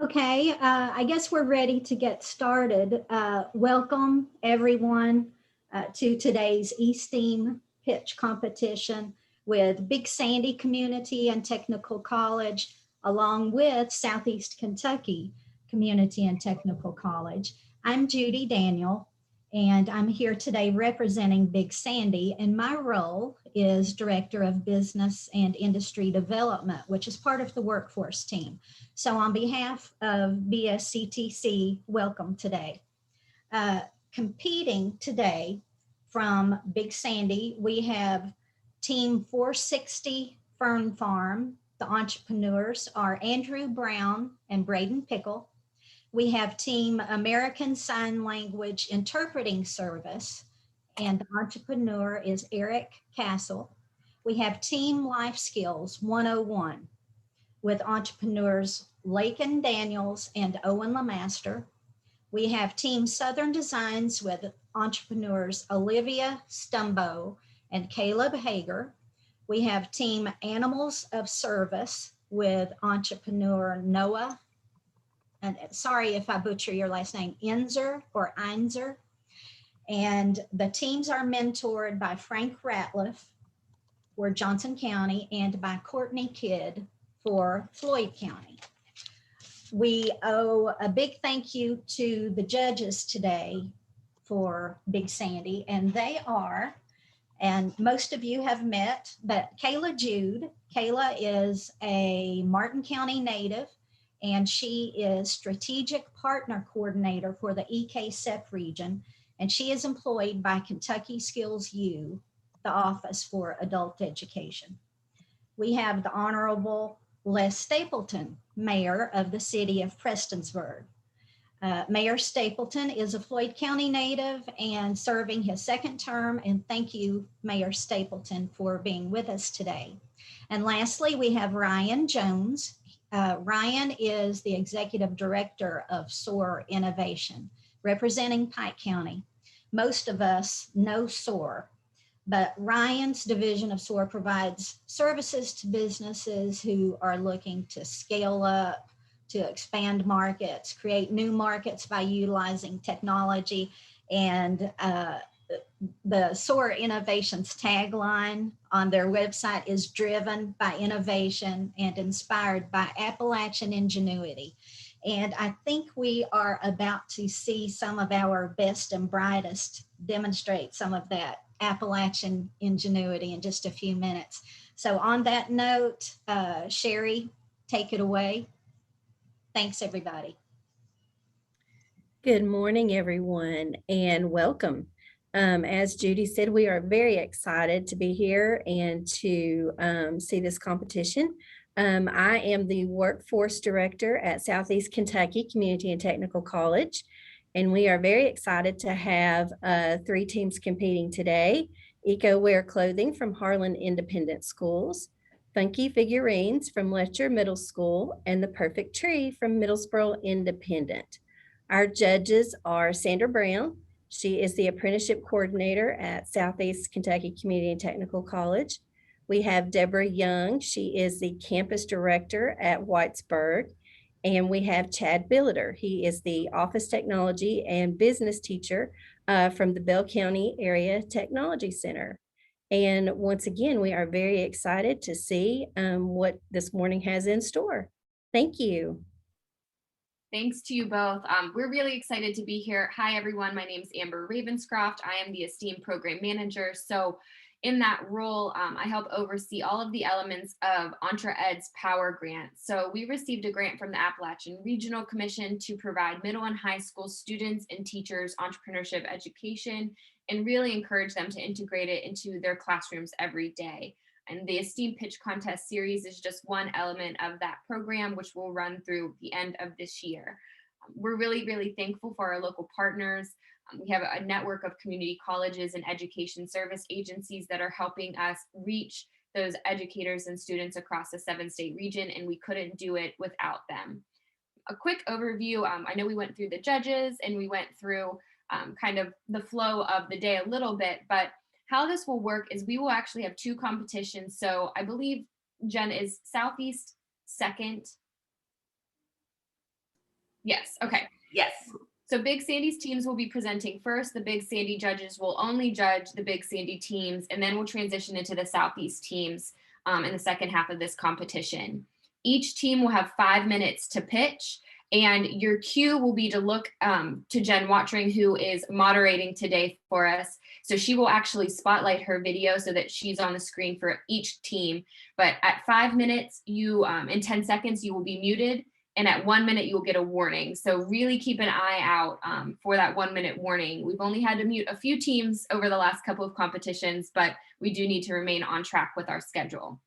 Okay, I guess we're ready to get started. Welcome, everyone, to today's ESTEAM pitch competition with Big Sandy Community and Technical College, along with Southeast Kentucky Community and Technical College. I'm Judy Daniel, and I'm here today representing Big Sandy, and my role is Director of Business and Industry Development, which is part of the workforce team. So on behalf of BSCTC, welcome today. Uh, Competing today from Big Sandy, we have Team 460 Fern Farm. The entrepreneurs are Andrew Brown and Braden Pickle. We have Team American Sign Language Interpreting Service, and the entrepreneur is Eric Castle. We have Team Life Skills 101 with entrepreneurs Lakin Daniels and Owen Lamaster. We have Team Southern Designs with entrepreneurs Olivia Stumbo and Caleb Hager. We have Team Animals of Service with entrepreneur Noah, and sorry if I butcher your last name, Inzer or Einzer. And the teams are mentored by Frank Ratliff for Johnson County and by Courtney Kidd for Floyd County. We owe a big thank you to the judges today for Big Sandy, and they are, and most of you have met, but Kayla Jude. Kayla is a Martin County native, and she is Strategic Partner Coordinator for the EKSEP region, and she is employed by Kentucky Skills U, the Office for Adult Education. We have the Honorable Les Stapleton, Mayor of the City of Prestonsburg. Mayor Stapleton is a Floyd County native and serving his second term, and thank you, Mayor Stapleton, for being with us today. And lastly, we have Ryan Jones. Ryan is the Executive Director of SOAR Innovation, representing Pike County. Most of us know SOAR, but Ryan's division of SOAR provides services to businesses who are looking to scale up, to expand markets, create new markets by utilizing technology. And the SOAR Innovations tagline on their website is driven by innovation and inspired by Appalachian ingenuity. And I think we are about to see some of our best and brightest demonstrate some of that Appalachian ingenuity in just a few minutes. So on that note, Sherry, take it away. Thanks, everybody. Good morning, everyone, and welcome. As Judy said, we are very excited to be here and to see this competition. I am the Workforce Director at Southeast Kentucky Community and Technical College, and we are very excited to have 3 teams competing today. Eco Wear Clothing from Harlan Independent Schools, Funky Figurines from Letcher Middle School, and The Perfect Tree from Middlesboro Independent. Our judges are Sandra Brown. She is the apprenticeship coordinator at Southeast Kentucky Community and Technical College. We have Deborah Young. She is the campus director at Whitesburg. And we have Chad Billiter. He is the office technology and business teacher from the Bell County Area Technology Center. And once again, we are very excited to see what this morning has in store. Thank you. Thanks to you both. We're really excited to be here. Hi, everyone. My name is Amber Ravenscroft. I am the ESTEAM program manager. So in that role, I help oversee all of the elements of EntreEd's Power Grant. So we received a grant from the Appalachian Regional Commission to provide middle and high school students and teachers entrepreneurship education and really encourage them to integrate it into their classrooms every day. And the ESTEAM Pitch Contest series is just one element of that program, which will run through the end of this year. We're really, really thankful for our local partners. We have a network of community colleges and education service agencies that are helping us reach those educators and students across the 7-state region, and we couldn't do it without them. A quick overview, I know we went through the judges and we went through kind of the flow of the day a little bit, but how this will work is we will actually have 2 competitions. So I believe, Jen, is Southeast second? Yes, okay. Yes. So Big Sandy's teams will be presenting first. The Big Sandy judges will only judge the Big Sandy teams, and then we'll transition into the Southeast teams in the second half of this competition. Each team will have 5 minutes to pitch, and your cue will be to look to Jen Watring, who is moderating today for us. So she will actually spotlight her video so that she's on the screen for each team. But at 5 minutes, in 10 seconds, you will be muted. And at 1 minute, you will get a warning. So really keep an eye out for that 1 minute warning. We've only had to mute a few teams over the last couple of competitions, but we do need to remain on track with our schedule.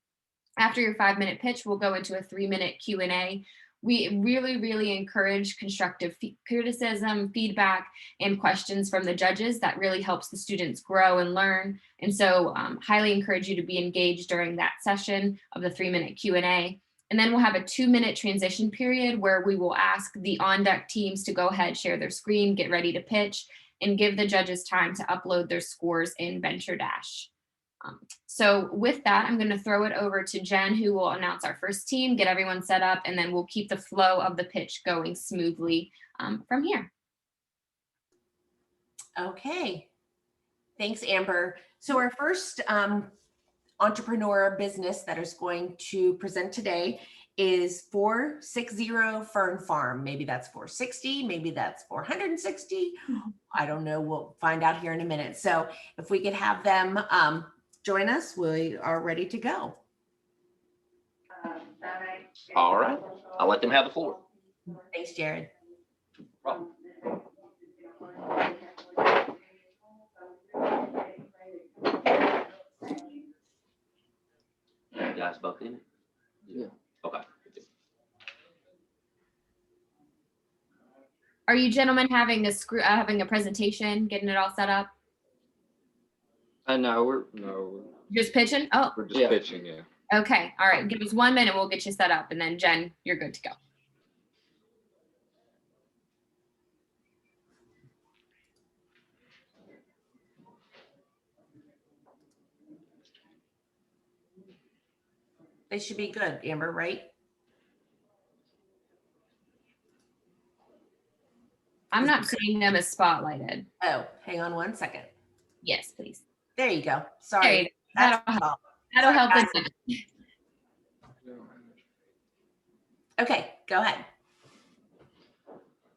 After your 5 minute pitch, we'll go into a 3 minute Q&A. We really, really encourage constructive criticism, feedback, and questions from the judges. That really helps the students grow and learn. And so highly encourage you to be engaged during that session of the 3 minute Q&A. And then we'll have a 2 minute transition period where we will ask the on deck teams to go ahead, share their screen, get ready to pitch, and give the judges time to upload their scores in Venture Dash. So with that, I'm going to throw it over to Jen, who will announce our first team, get everyone set up, and then we'll keep the flow of the pitch going smoothly from here. Okay. Thanks, Amber. So our first entrepreneur business that is going to present today is 460 Fern Farm. Maybe that's 460, maybe that's 460. I don't know. We'll find out here in a minute. So if we could have them join us, we are ready to go. All right. I'll let them have the floor. Thanks, Jared. No problem. You guys both in it? Yeah. Okay. Are you gentlemen having a presentation, getting it all set up? No, we're Just pitching? Oh, we're just pitching, yeah. okay. All right. Give us 1 minute. We'll get you set up. And then Jen, you're good to go. They should be good, Amber, right? I'm not seeing them as spotlighted. Oh, hang on 1 second. Yes, please. There you go. Sorry. Okay, that'll help. That'll help. Okay, go ahead.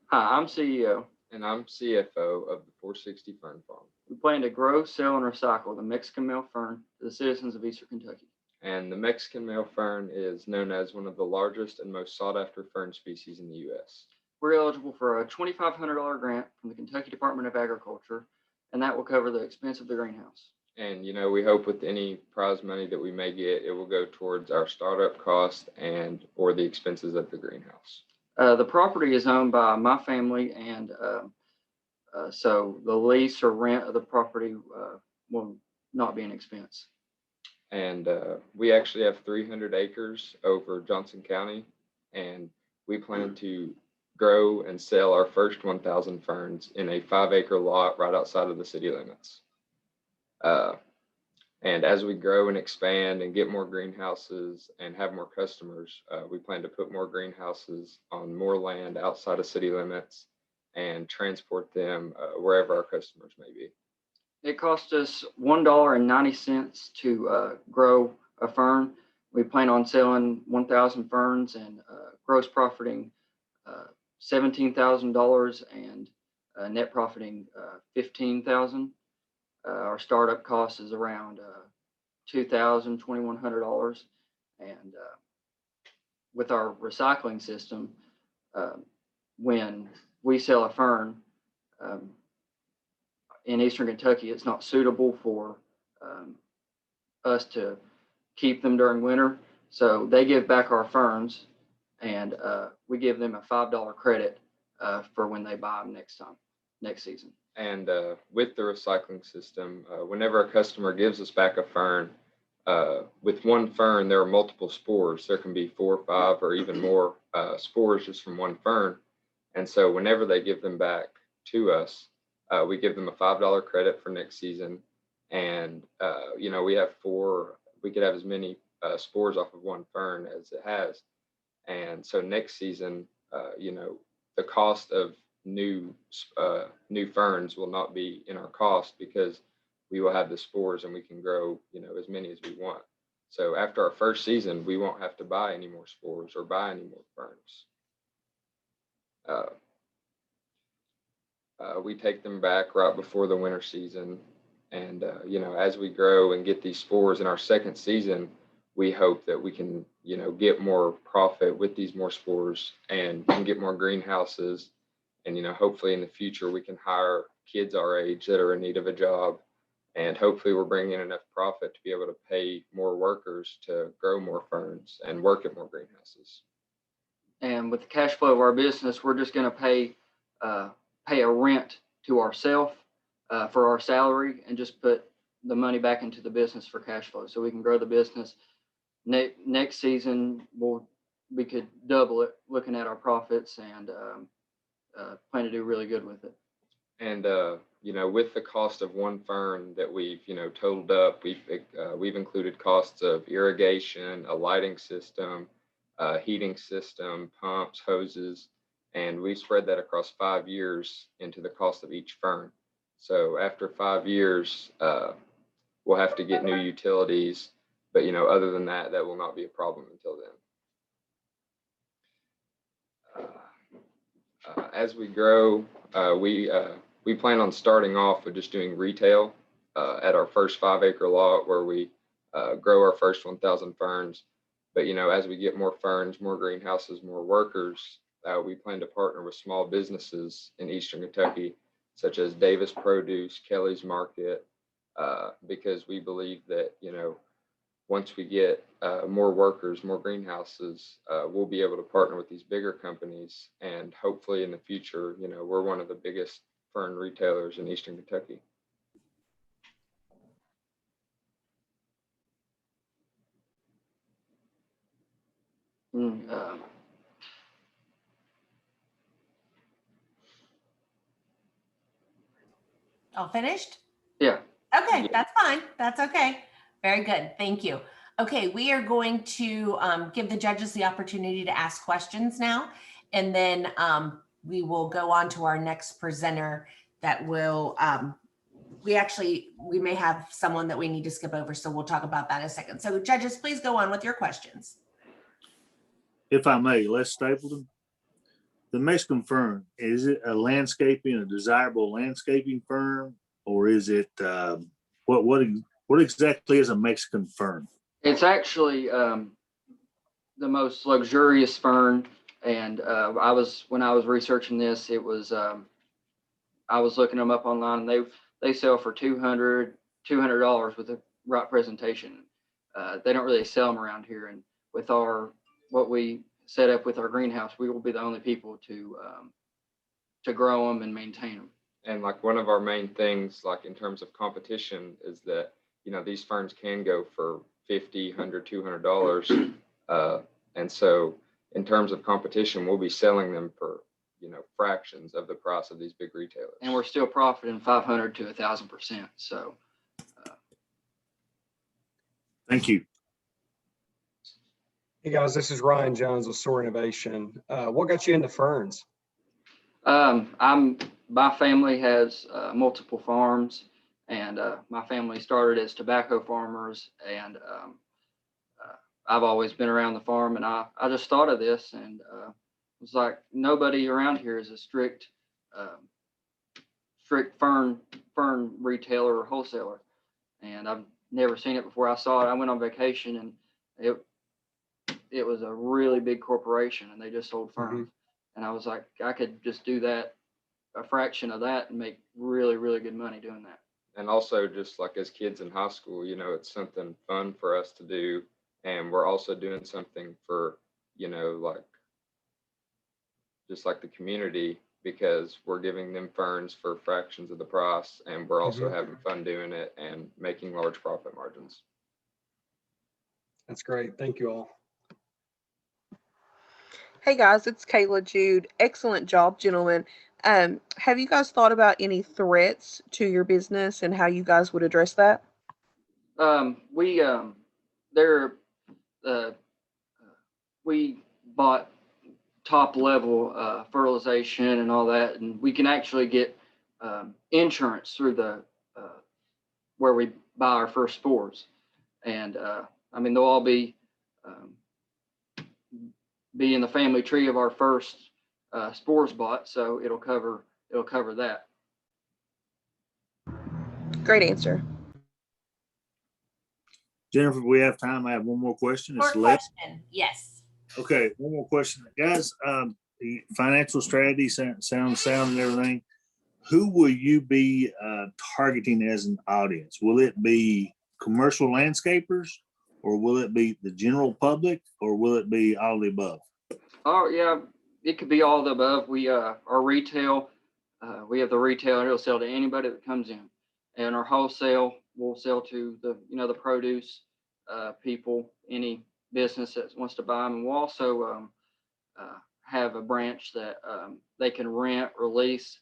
Hi, I'm CEO. And I'm CFO of the 460 Fern Farm. We plan to grow, sell, and recycle the Mexican male fern to the citizens of Eastern Kentucky. And the Mexican male fern is known as one of the largest and most sought after fern species in the U.S. We're eligible for a $2,500 grant from the Kentucky Department of Agriculture, and that will cover the expense of the greenhouse. And, you know, we hope with any prize money that we may get, it will go towards our startup cost and or the expenses of the greenhouse. The property is owned by my family, and so the lease or rent of the property will not be an expense. And we actually have 300 acres over Johnson County, and we plan to grow and sell our first 1,000 ferns in a 5-acre lot right outside of the city limits. And as we grow and expand and get more greenhouses and have more customers, we plan to put more greenhouses on more land outside of city limits and transport them wherever our customers may be. It cost us $1.90 to grow a fern. We plan on selling 1,000 ferns and gross profiting $17,000 and net profiting $15,000. Our startup cost is around $2,000, $2,100, and with our recycling system, when we sell a fern in Eastern Kentucky, it's not suitable for us to keep them during winter, so they give back our ferns, and we give them a $5 credit for when they buy them next season. And with the recycling system, whenever a customer gives us back a fern, with one fern, there are multiple spores. There can be 4 or 5 or even more spores just from one fern. And so whenever they give them back to us, we give them a $5 credit for next season. And, you know, we could have as many spores off of one fern as it has. And so next season, you know, the cost of new ferns will not be in our cost because we will have the spores and we can grow, as many as we want. So after our first season, we won't have to buy any more spores or buy any more ferns. We take them back right before the winter season. And, as we grow and get these spores in our second season, we hope that we can, get more profit with these more spores and can get more greenhouses. And, hopefully in the future, we can hire kids our age that are in need of a job. And hopefully we're bringing in enough profit to be able to pay more workers to grow more ferns and work at more greenhouses. And with the cash flow of our business, we're just going to pay a rent to ourselves for our salary and just put the money back into the business for cash flow so we can grow the business. Next season, we could double it looking at our profits and plan to do really good with it. And, with the cost of one fern that we've, totaled up, we've included costs of irrigation, a lighting system, heating system, pumps, hoses, and we spread that across 5 years into the cost of each fern. So after 5 years, we'll have to get new utilities, but other than that, that will not be a problem until then. As we grow, we plan on starting off with just doing retail at our first 5-acre lot where we grow our first 1,000 ferns. But, as we get more ferns, more greenhouses, more workers, we plan to partner with small businesses in Eastern Kentucky, such as Davis Produce, Kelly's Market, because we believe that, once we get more workers, more greenhouses, we'll be able to partner with these bigger companies. And hopefully in the future, we're one of the biggest fern retailers in Eastern Kentucky. All finished? Yeah. Okay, that's fine. That's okay. Very good. Thank you. Okay, we are going to give the judges the opportunity to ask questions now, and then we will go on to our next presenter that will, we may have someone that we need to skip over, so we'll talk about that in a second. So judges, please go on with your questions. If I may, Les Stapleton. The Mexican fern, is it a desirable landscaping fern, or is it, what exactly is a Mexican fern? It's actually the most luxurious fern. And when I was researching this, I was looking them up online, and they sell for $200 with the right presentation. They don't really sell them around here. And with what we set up with our greenhouse, we will be the only people to grow them and maintain them. And like one of our main things, like in terms of competition, is that, these ferns can go for $50, $100, $200. And so in terms of competition, we'll be selling them for, fractions of the price of these big retailers. And we're still profiting 500 to 1,000%. So. Thank you. Hey guys, this is Ryan Jones with Soar Innovation. What got you into ferns? My family has multiple farms, and my family started as tobacco farmers, and I've always been around the farm, and I just thought of this, and it was like nobody around here is a strict fern retailer or wholesaler, and I've never seen it before. I saw it. I went on vacation, and it was a really big corporation, and they just sold ferns. And I was like, I could just do that, a fraction of that, and make really, really good money doing that. And also, just like as kids in high school, it's something fun for us to do. And we're also doing something for, just like the community, because we're giving them ferns for fractions of the price. And we're also having fun doing it and making large profit margins. That's great. Thank you all. Hey guys, it's Kayla Jude. Excellent job, gentlemen. Have you guys thought about any threats to your business and how you guys would address that? We bought top level fertilization and all that. And we can actually get insurance through the where we buy our first spores. And I mean, they'll all be in the family tree of our first spores bought, so it'll cover that. Great answer. Jennifer, we have time. I have one more question. More It's late. question. Yes. Okay, one more question. Guys, the financial strategy sound and everything. Who will you be targeting as an audience? Will it be commercial landscapers, or will it be the general public, or will it be all the above? Oh yeah, it could be all of the above. We our retail, we have the retail, and it'll sell to anybody that comes in, and our wholesale will sell to the produce people, any business that wants to buy them. And we'll also have a branch that they can rent, release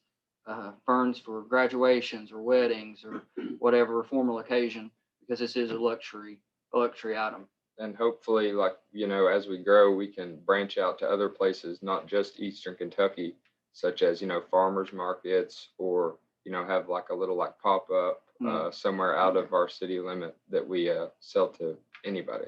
ferns for graduations or weddings or whatever formal occasion, because this is a luxury item. And hopefully, like, as we grow, we can branch out to other places, not just Eastern Kentucky, such as, farmers markets, or, have like a little like pop-up somewhere out of our city limit that we sell to anybody.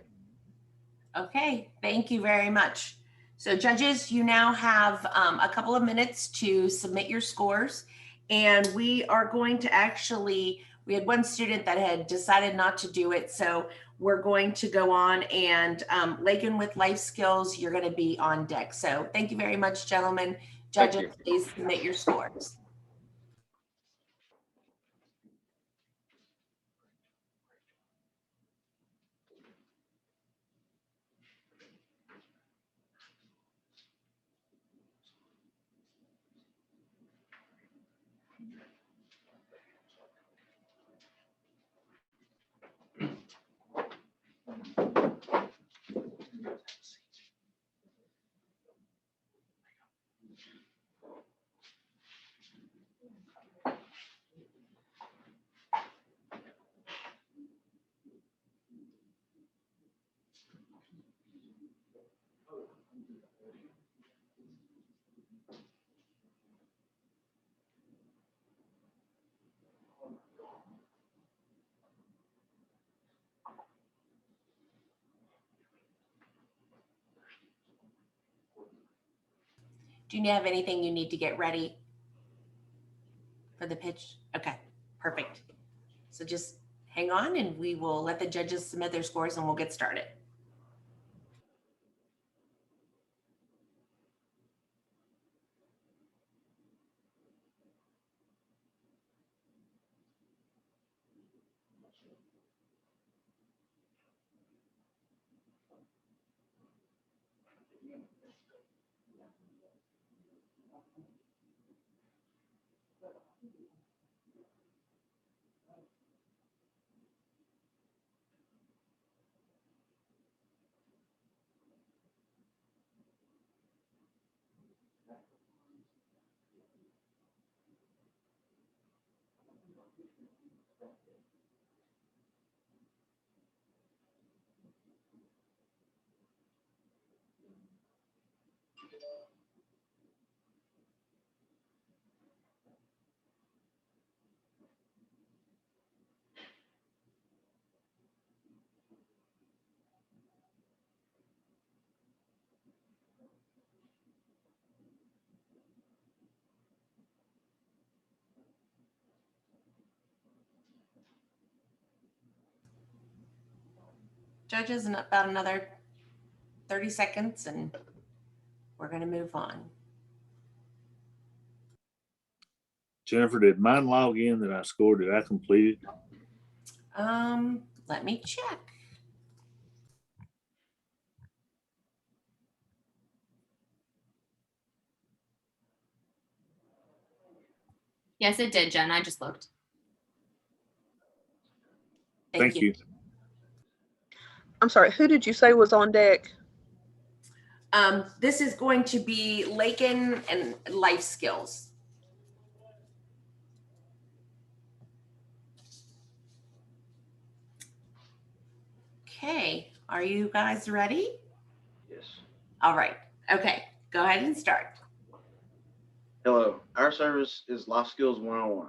Okay, thank you very much. So judges, you now have a couple of minutes to submit your scores. And we are going to we had one student that had decided not to do it. So we're going to go on, and Lakin with life skills, you're going to be on deck. So thank you very much, gentlemen. Judges, please submit your scores. Do you have anything you need to get ready for the pitch? Okay, perfect. So just hang on, and we will let the judges submit their scores, and we'll get started. Judges, in about another 30 seconds, and we're going to move on. Jennifer, did mine log in that I scored? Did I complete it? Let me check. Yes, it did, Jen. I just looked. Thank you. I'm sorry, who did you say was on deck? This is going to be Lakin and life skills. Okay, are you guys ready? Yes. All right, okay. Go ahead and start. Hello, our service is Life Skills 101.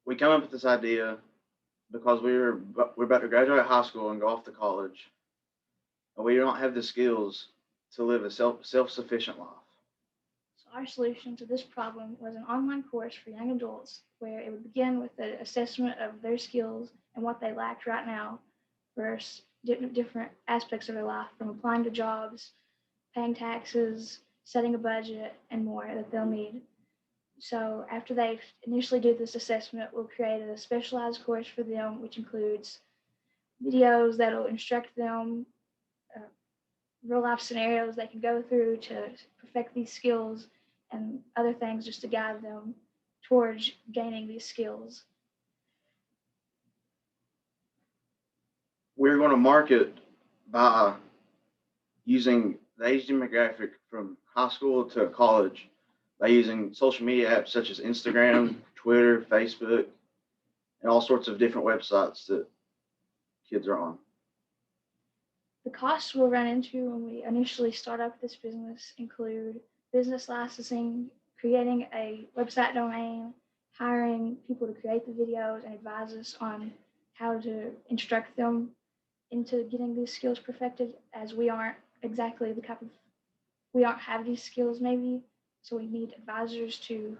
We come up with this idea because we're about to graduate high school and go off to college, and we don't have the skills to live a self-sufficient life. So our solution to this problem was an online course for young adults where it would begin with the assessment of their skills and what they lacked right now for different aspects of their life, from applying to jobs, paying taxes, setting a budget, and more that they'll need. So after they initially do this assessment, we'll create a specialized course for them, which includes videos that'll instruct them, real life scenarios they can go through to perfect these skills, and other things just to guide them towards gaining these skills. We're going to market by using the age demographic from high school to college by using social media apps such as Instagram, Twitter, Facebook, and all sorts of different websites that kids are on. The costs we'll run into when we initially start up this business include business licensing, creating a website domain, hiring people to create the videos and advise us on how to instruct them into getting these skills perfected, as we aren't exactly we don't have these skills maybe, so we need advisors to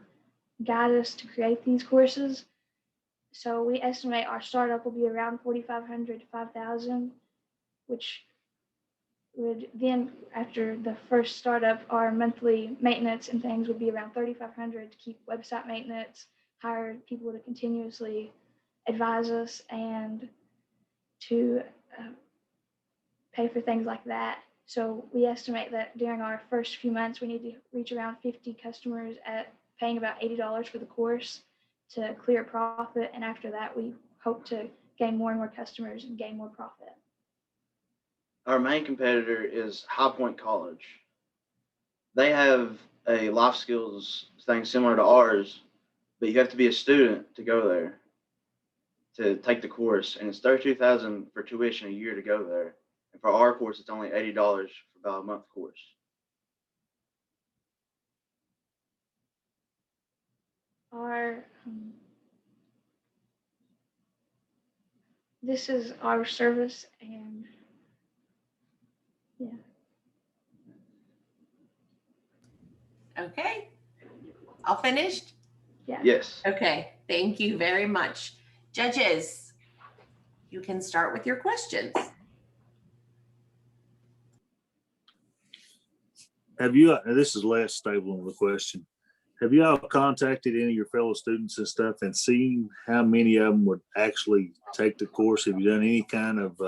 guide us to create these courses. So we estimate our startup will be around $4,500 to $5,000, which would then, after the first startup, our monthly maintenance and things would be around $3,500 to keep website maintenance, hire people to continuously advise us, and to pay for things like that. So we estimate that during our first few months, we need to reach around 50 customers at paying about $80 for the course to clear a profit. And after that, we hope to gain more and more customers and gain more profit. Our main competitor is High Point College. They have a life skills thing similar to ours, but you have to be a student to go there to take the course, and it's $32,000 for tuition a year to go there. And for our course, it's only $80 for about a month course. This is our service, and yeah. Okay, all finished? Yeah. Yes. Okay, thank you very much. Judges, you can start with your questions. Have you, and this is less stable on the question, have you all contacted any of your fellow students and stuff and seen how many of them would actually take the course? Have you done any kind of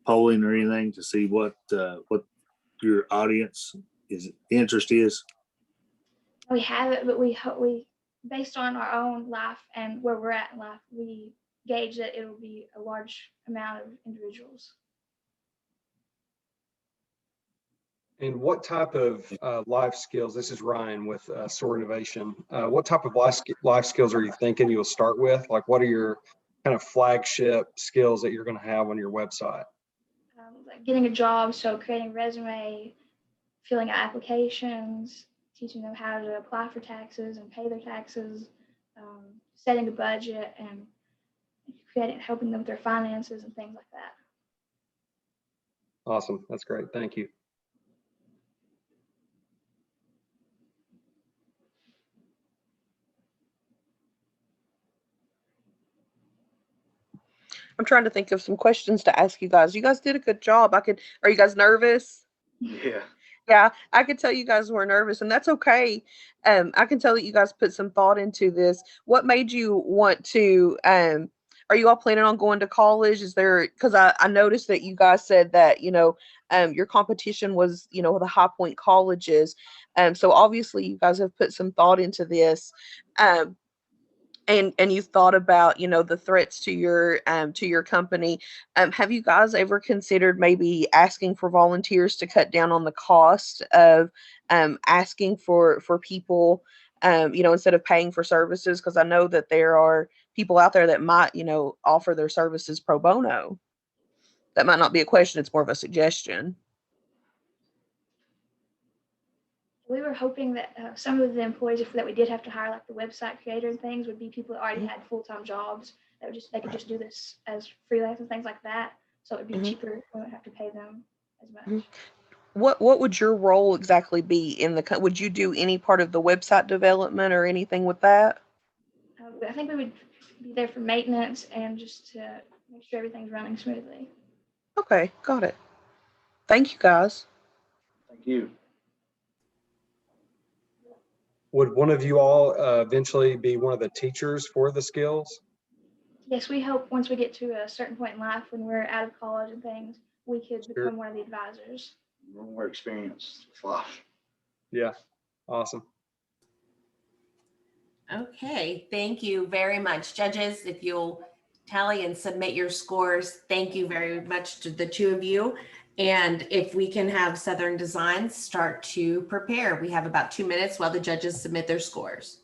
polling or anything to see what your audience interest is? We haven't, but we based on our own life and where we're at in life, we gauge that it will be a large amount of individuals. And what type of life skills, this is Ryan with SOAR Innovation, what type of life skills are you thinking you'll start with? Like, what are your kind of flagship skills that you're going to have on your website? Like getting a job, so creating a resume, filling out applications, teaching them how to apply for taxes and pay their taxes, setting a budget, and helping them with their finances and things like that. Awesome. That's great. Thank you. I'm trying to think of some questions to ask you guys. You guys did a good job. Are you guys nervous? Yeah. Yeah, I could tell you guys were nervous, and that's okay. I can tell that you guys put some thought into this. What made you want to, are you all planning on going to college? Is there, because I noticed that you guys said that, your competition was, the High Point colleges. So obviously you guys have put some thought into this. And you've thought about, the threats to your company. Have you guys ever considered maybe asking for volunteers to cut down on the cost of asking for people, instead of paying for services? Because I know that there are people out there that might, offer their services pro bono. That might not be a question, it's more of a suggestion. We were hoping that some of the employees that we did have to hire, like the website creator and things, would be people that already had full-time jobs that they could just do this as freelance and things like that. So it would be cheaper. We wouldn't have to pay them as much. What would your role exactly be in the would you do any part of the website development or anything with that? I think we would be there for maintenance and just to make sure everything's running smoothly. Okay, got it. Thank you guys. Thank you. Would one of you all eventually be one of the teachers for the skills? Yes, we hope once we get to a certain point in life when we're out of college and things, we could Sure. become one of the advisors. More experience with life. Yeah, awesome. Okay, thank you very much. Judges, if you'll tally and submit your scores, thank you very much to the two of you. And if we can have Southern Designs start to prepare. We have about 2 minutes while the judges submit their scores.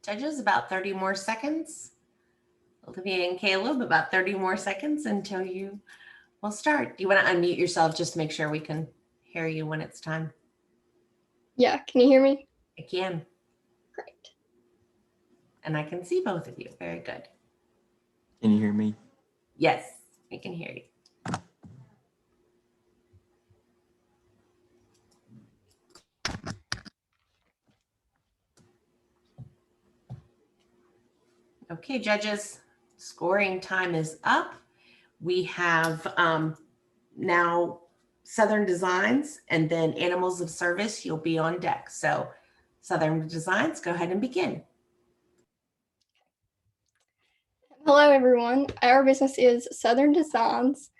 Judges, about 30 more seconds. Olivia and Caleb, about 30 more seconds until you will start. Do you want to unmute yourself just to make sure we can hear you when it's time? Yeah, can you hear me? I can. Great. And I can see both of you. Very good. Can you hear me? Yes, I can hear you. Okay, judges, scoring time is up. We have now Southern Designs and then Animals of Service. You'll be on deck. So Southern Designs, go ahead and begin. Hello, everyone. Our business is Southern Designs.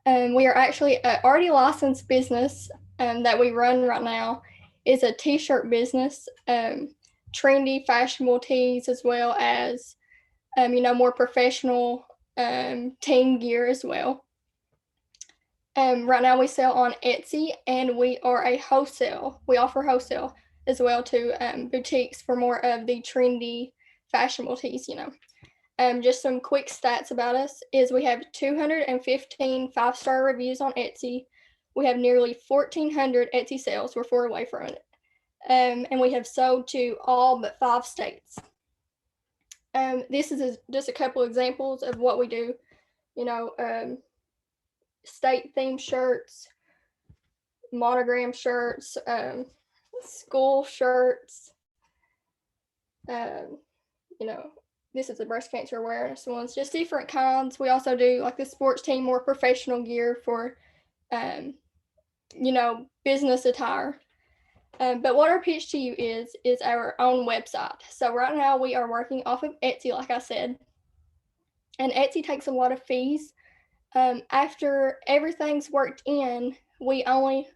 We are actually an already licensed business that we run right now. It's a t-shirt business, trendy, fashionable tees, as well as more professional team gear as well. Right now we sell on Etsy, and we are a wholesale. We offer wholesale as well to boutiques for more of the trendy, fashionable tees, Just some quick stats about us is we have 215 5-star reviews on Etsy. We have nearly 1,400 Etsy sales. We're 4 away from it. And we have sold to all but 5 states. This is just a couple examples of what we do. State themed shirts, monogram shirts, school shirts. This is the breast cancer awareness ones, just different kinds. We also do like the sports team, more professional gear for, business attire. But what our pitch to you is our own website. So right now we are working off of Etsy, like I said, and Etsy takes a lot of fees. After everything's worked in, we only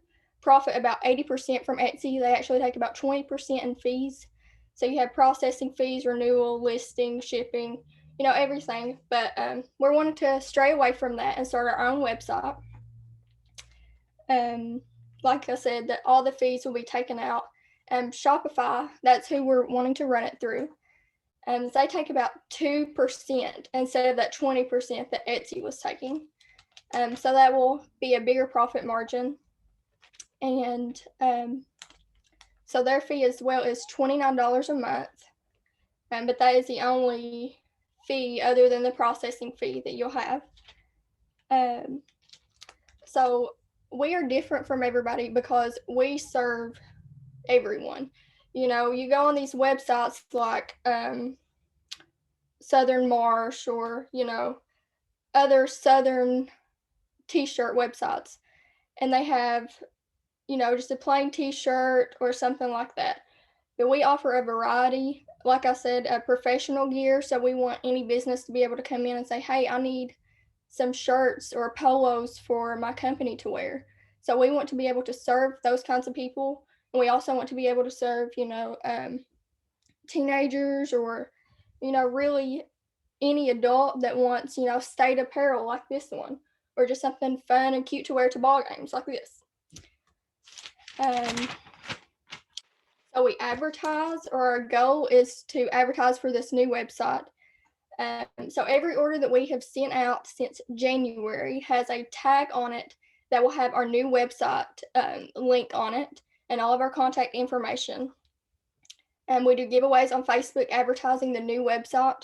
profit about 80% from Etsy. They actually take about 20% in fees. So you have processing fees, renewal, listing, shipping. everything. But we're wanting to stray away from that and start our own website. Like I said, that all the fees will be taken out. Shopify, that's who we're wanting to run it through. They take about 2% instead of that 20% that Etsy was taking. So that will be a bigger profit margin. And so their fee as well is $29 a month. But that is the only fee other than the processing fee that you'll have. So we are different from everybody because we serve everyone. You go on these websites like Southern Marsh or, other Southern t-shirt websites, and they have, just a plain t-shirt or something like that. But we offer a variety, like I said, professional gear. So we want any business to be able to come in and say, hey, I need some shirts or polos for my company to wear. So we want to be able to serve those kinds of people. And we also want to be able to serve, teenagers or, really any adult that wants, state apparel like this one, or just something fun and cute to wear to ball games like this. So we advertise, or our goal is to advertise for this new website. So every order that we have sent out since January has a tag on it that will have our new website link on it and all of our contact information. And we do giveaways on Facebook advertising the new website.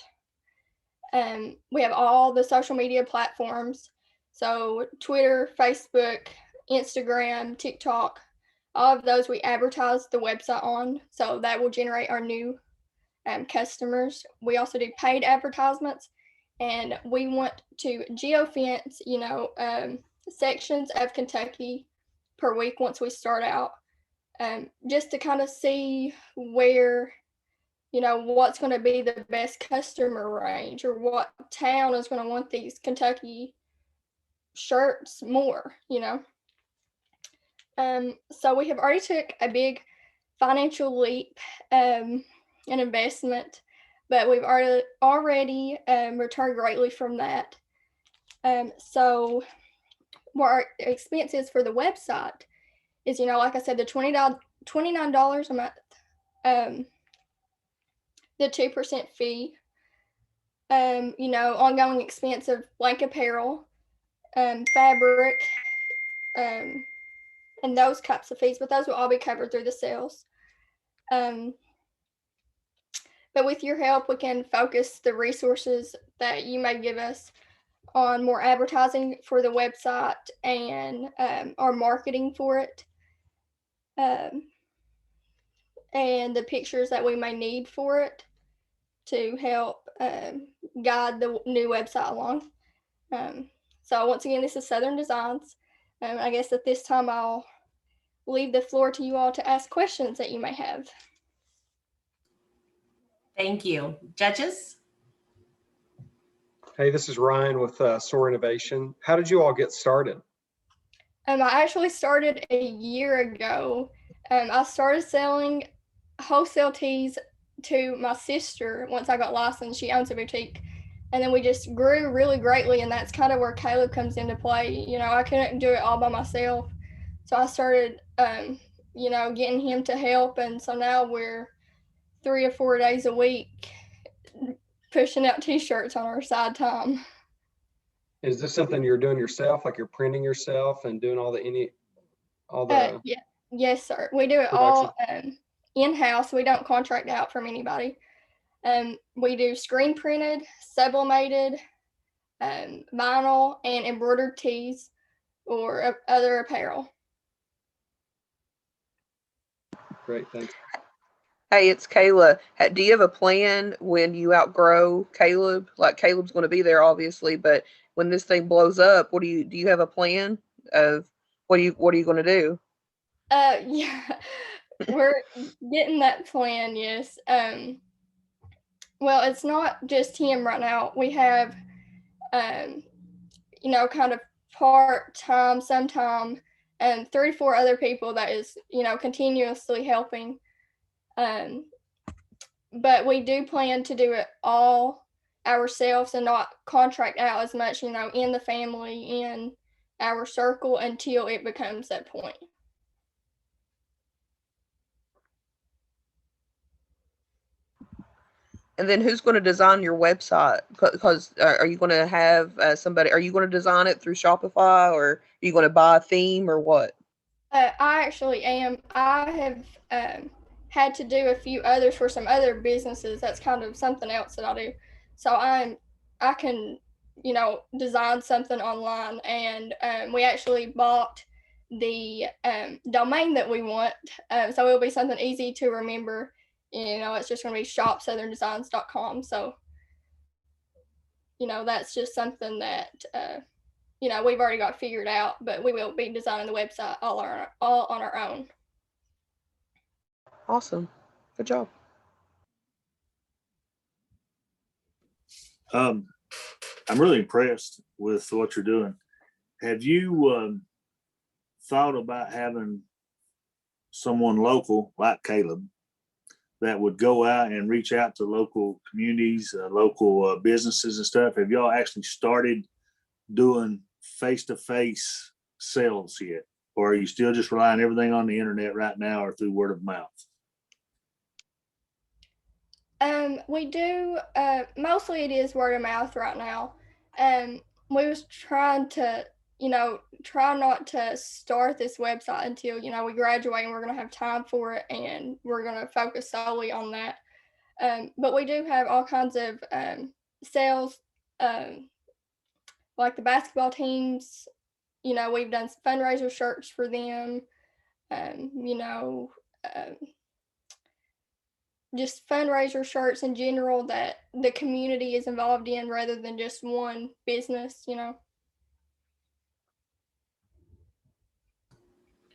We have all the social media platforms. So Twitter, Facebook, Instagram, TikTok, all of those we advertise the website on. So that will generate our new customers. We also do paid advertisements, and we want to geofence, sections of Kentucky per week once we start out, just to kind of see where, what's going to be the best customer range, or what town is going to want these Kentucky shirts more, So we have already took a big financial leap, an investment, but we've already returned greatly from that. So what our expense is for the website is, like I said, the $29 a month, the 2% fee, ongoing expense of blank apparel, fabric, and those types of fees, but those will all be covered through the sales. But with your help, we can focus the resources that you may give us on more advertising for the website and our marketing for it, and the pictures that we may need for it to help guide the new website along. So once again, this is Southern Designs. I guess at this time I'll leave the floor to you all to ask questions that you may have. Thank you. Judges? Hey, this is Ryan with SOAR Innovation. How did you all get started? I actually started a year ago. I started selling wholesale tees to my sister once I got licensed. She owns a boutique. And then we just grew really greatly, and that's kind of where Caleb comes into play. I couldn't do it all by myself. So I started, getting him to help. And so now we're 3 or 4 days a week pushing out t-shirts on our side time. Is this something you're doing yourself, like you're printing yourself and doing all the Yeah. Yes, sir. We do it all in-house. We don't contract out from anybody. We do screen printed, sublimated, vinyl, and embroidered tees or other apparel. Great, thanks. Hey, it's Kayla. Do you have a plan when you outgrow Caleb? Like, Caleb's going to be there, obviously, but when this thing blows up, do you have a plan of what are you going to do? Yeah, we're getting that plan. Yes. Well, it's not just him right now. We have, kind of part-time, sometime, 3 or 4 other people that is, continuously helping. But we do plan to do it all ourselves and not contract out as much, you know, in the family, in our circle until it becomes that point. And then who's going to design your website? Because are you going to have somebody, are you going to design it through Shopify, or are you going to buy a theme, or what? I actually am. I have had to do a few others for some other businesses. That's kind of something else that I do. So I can, you know, design something online, and we actually bought the domain that we want. So it'll be something easy to remember. You know, it's just going to be shopsoutherndesigns.com. So, you know, that's just something that you know, we've already got figured out, but we will be designing the website all on our own. Awesome. Good job. I'm really impressed with what you're doing. Have you thought about having someone local like Caleb that would go out and reach out to local communities, local businesses and stuff? Have y'all actually started doing face-to-face sales yet? Or are you still just relying everything on the internet right now or through word of mouth? We do, mostly it is word of mouth right now. We was trying to, you know, try not to start this website until, you know, we graduate and we're going to have time for it, and we're going to focus solely on that. But we do have all kinds of sales, like the basketball teams. You know, we've done fundraiser shirts for them. You know, just fundraiser shirts in general that the community is involved in rather than just one business, you know.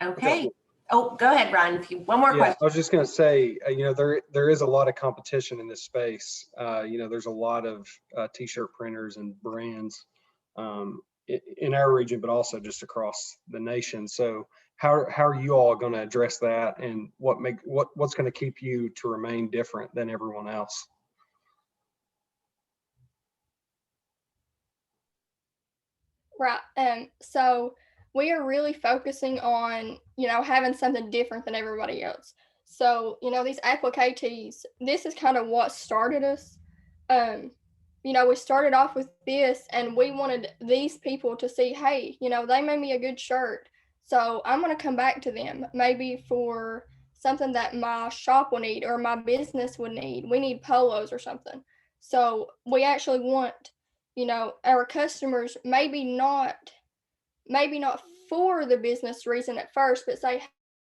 Okay. Oh, go ahead, Ryan. If you one more question. I was just going to say, you know, there is a lot of competition in this space. You know, there's a lot of t-shirt printers and brands in our region, but also just across the nation. So how are you all going to address that, and what's going to keep you to remain different than everyone else? Right. So we are really focusing on, you know, having something different than everybody else. So, you know, these applicatees, this is kind of what started us. You know, we started off with this, and we wanted these people to see, hey, you know, they made me a good shirt. So I'm going to come back to them, maybe for something that my shop will need or my business would need. We need polos or something. So we actually want, you know, our customers maybe not for the business reason at first, but say,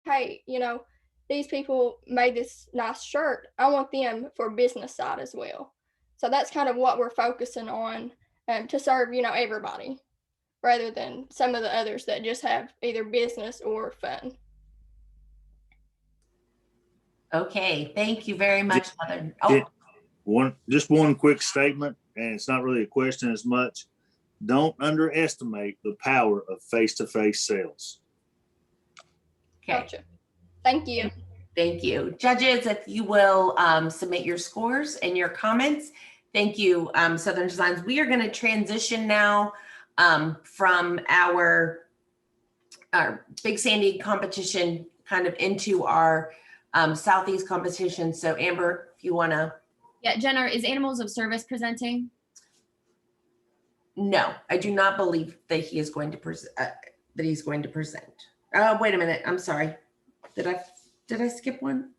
hey, you know, these people made this nice shirt. I want them for business side as well. So that's kind of what we're focusing on, to serve, you know, everybody, rather than some of the others that just have either business or fun. Okay, thank you very much, Mother. Just one quick statement, and it's not really a question as much. Don't underestimate the power of face-to-face sales. Okay. Gotcha. Thank you. Thank you. Judges, if you will submit your scores and your comments. Thank you, Southern Designs. We are going to transition now from our Big Sandy competition kind of into our Southeast competition. So Amber, if you want to. Yeah, Jenna, is Animals of Service presenting? No, I do not believe that he is going to present. Oh, wait a minute. I'm sorry. Did I skip one?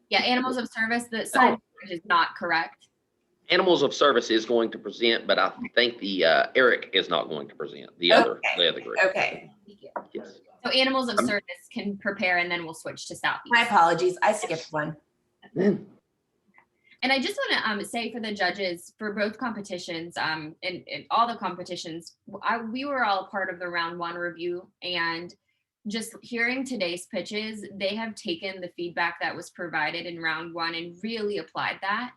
Yeah, Animals of Service. The sign is not correct. Animals of Service is going to present, but I think the Eric is not going to present. The other group. Okay. Yes. So Animals of Service can prepare, and then we'll switch to Southeast. My apologies. I skipped one. And I just want to say for the judges for both competitions, and all the competitions, we were all part of the round one review, and just hearing today's pitches, they have taken the feedback that was provided in round one and really applied that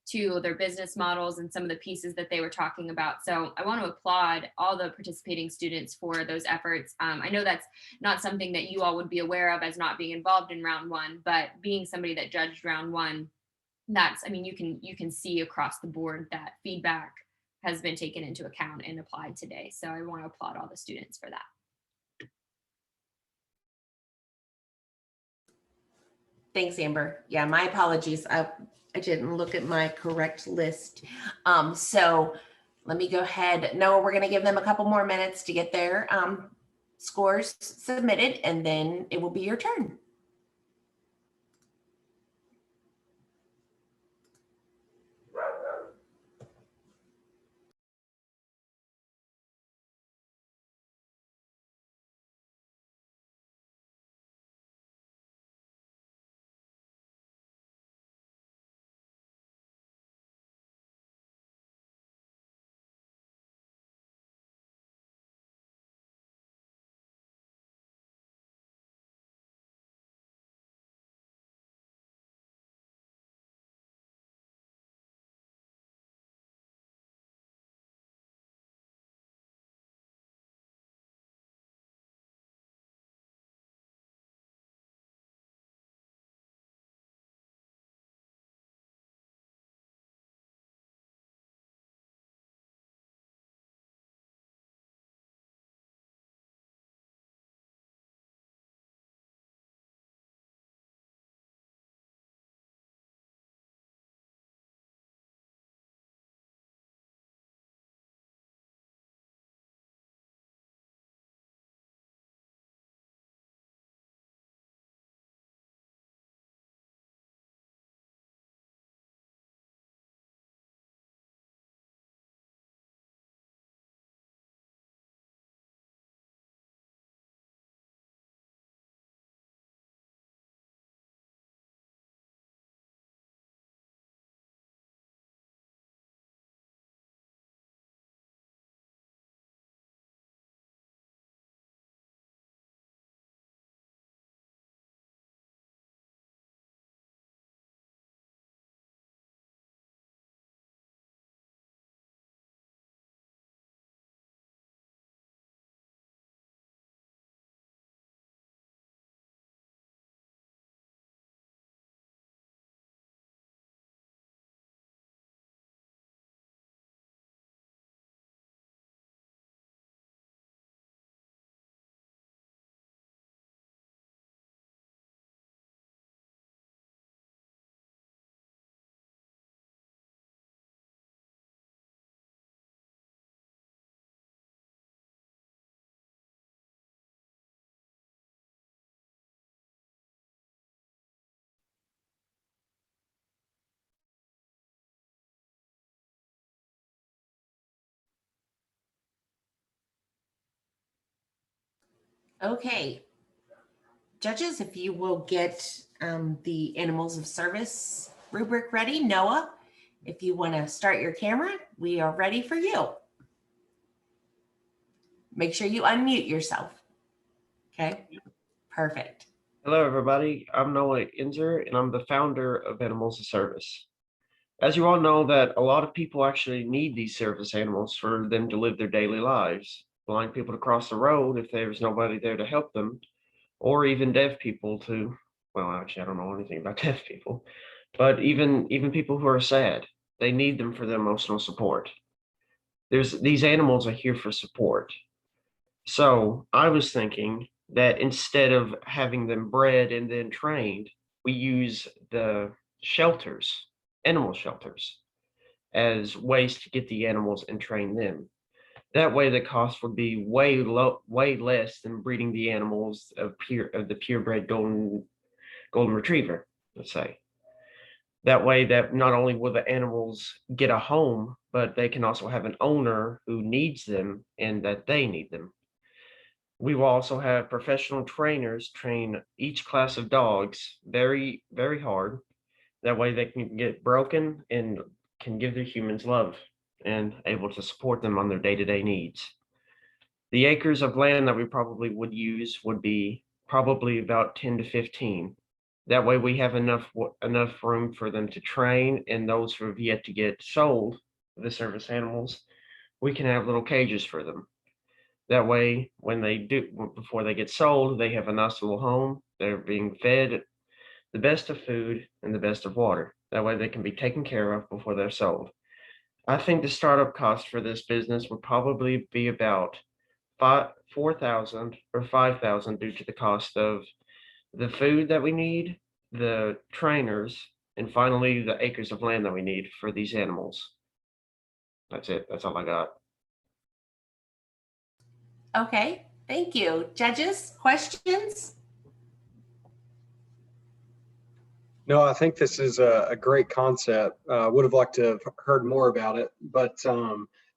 to their business models and some of the pieces that they were talking about. So I want to applaud all the participating students for those efforts. I know that's not something that you all would be aware of as not being involved in round one, but being somebody that judged round one, that's, I mean, you can see across the board that feedback has been taken into account and applied today. So I want to applaud all the students for that. Thanks, Amber. Yeah, my apologies. I didn't look at my correct list. So let me go ahead. Noah, we're going to give them a couple more minutes to get their scores submitted, and then it will be your turn. Okay. Judges, if you will get the animals of service rubric ready. Noah, if you want to start your camera, we are ready for you. Make sure you unmute yourself. Okay, perfect. Hello, everybody. I'm Noah Inzer, and I'm the founder of Animals of Service. As you all know, that a lot of people actually need these service animals for them to live their daily lives. Blind people to cross the road if there's nobody there to help them, or even deaf people to, well, actually, I don't know anything about deaf people, but even people who are sad, they need them for their emotional support. These animals are here for support. So I was thinking that instead of having them bred and then trained, we use the shelters, animal shelters, as ways to get the animals and train them. That way, the cost would be way less than breeding the animals of the purebred golden retriever, let's say. That way, that not only will the animals get a home, but they can also have an owner who needs them and that they need them. We will also have professional trainers train each class of dogs very, very hard. That way they can get broken and can give their humans love and able to support them on their day-to-day needs. The acres of land that we probably would use would be probably about 10 to 15. That way we have enough room for them to train, and those who have yet to get sold, the service animals, we can have little cages for them. That way, when they do, before they get sold, they have a nice little home. They're being fed the best of food and the best of water. That way they can be taken care of before they're sold. I think the startup cost for this business would probably be about 4,000 or 5,000 due to the cost of the food that we need, the trainers, and finally the acres of land that we need for these animals. That's it. That's all I got. Okay, thank you. Judges, questions? No, I think this is a great concept. Would have liked to have heard more about it, but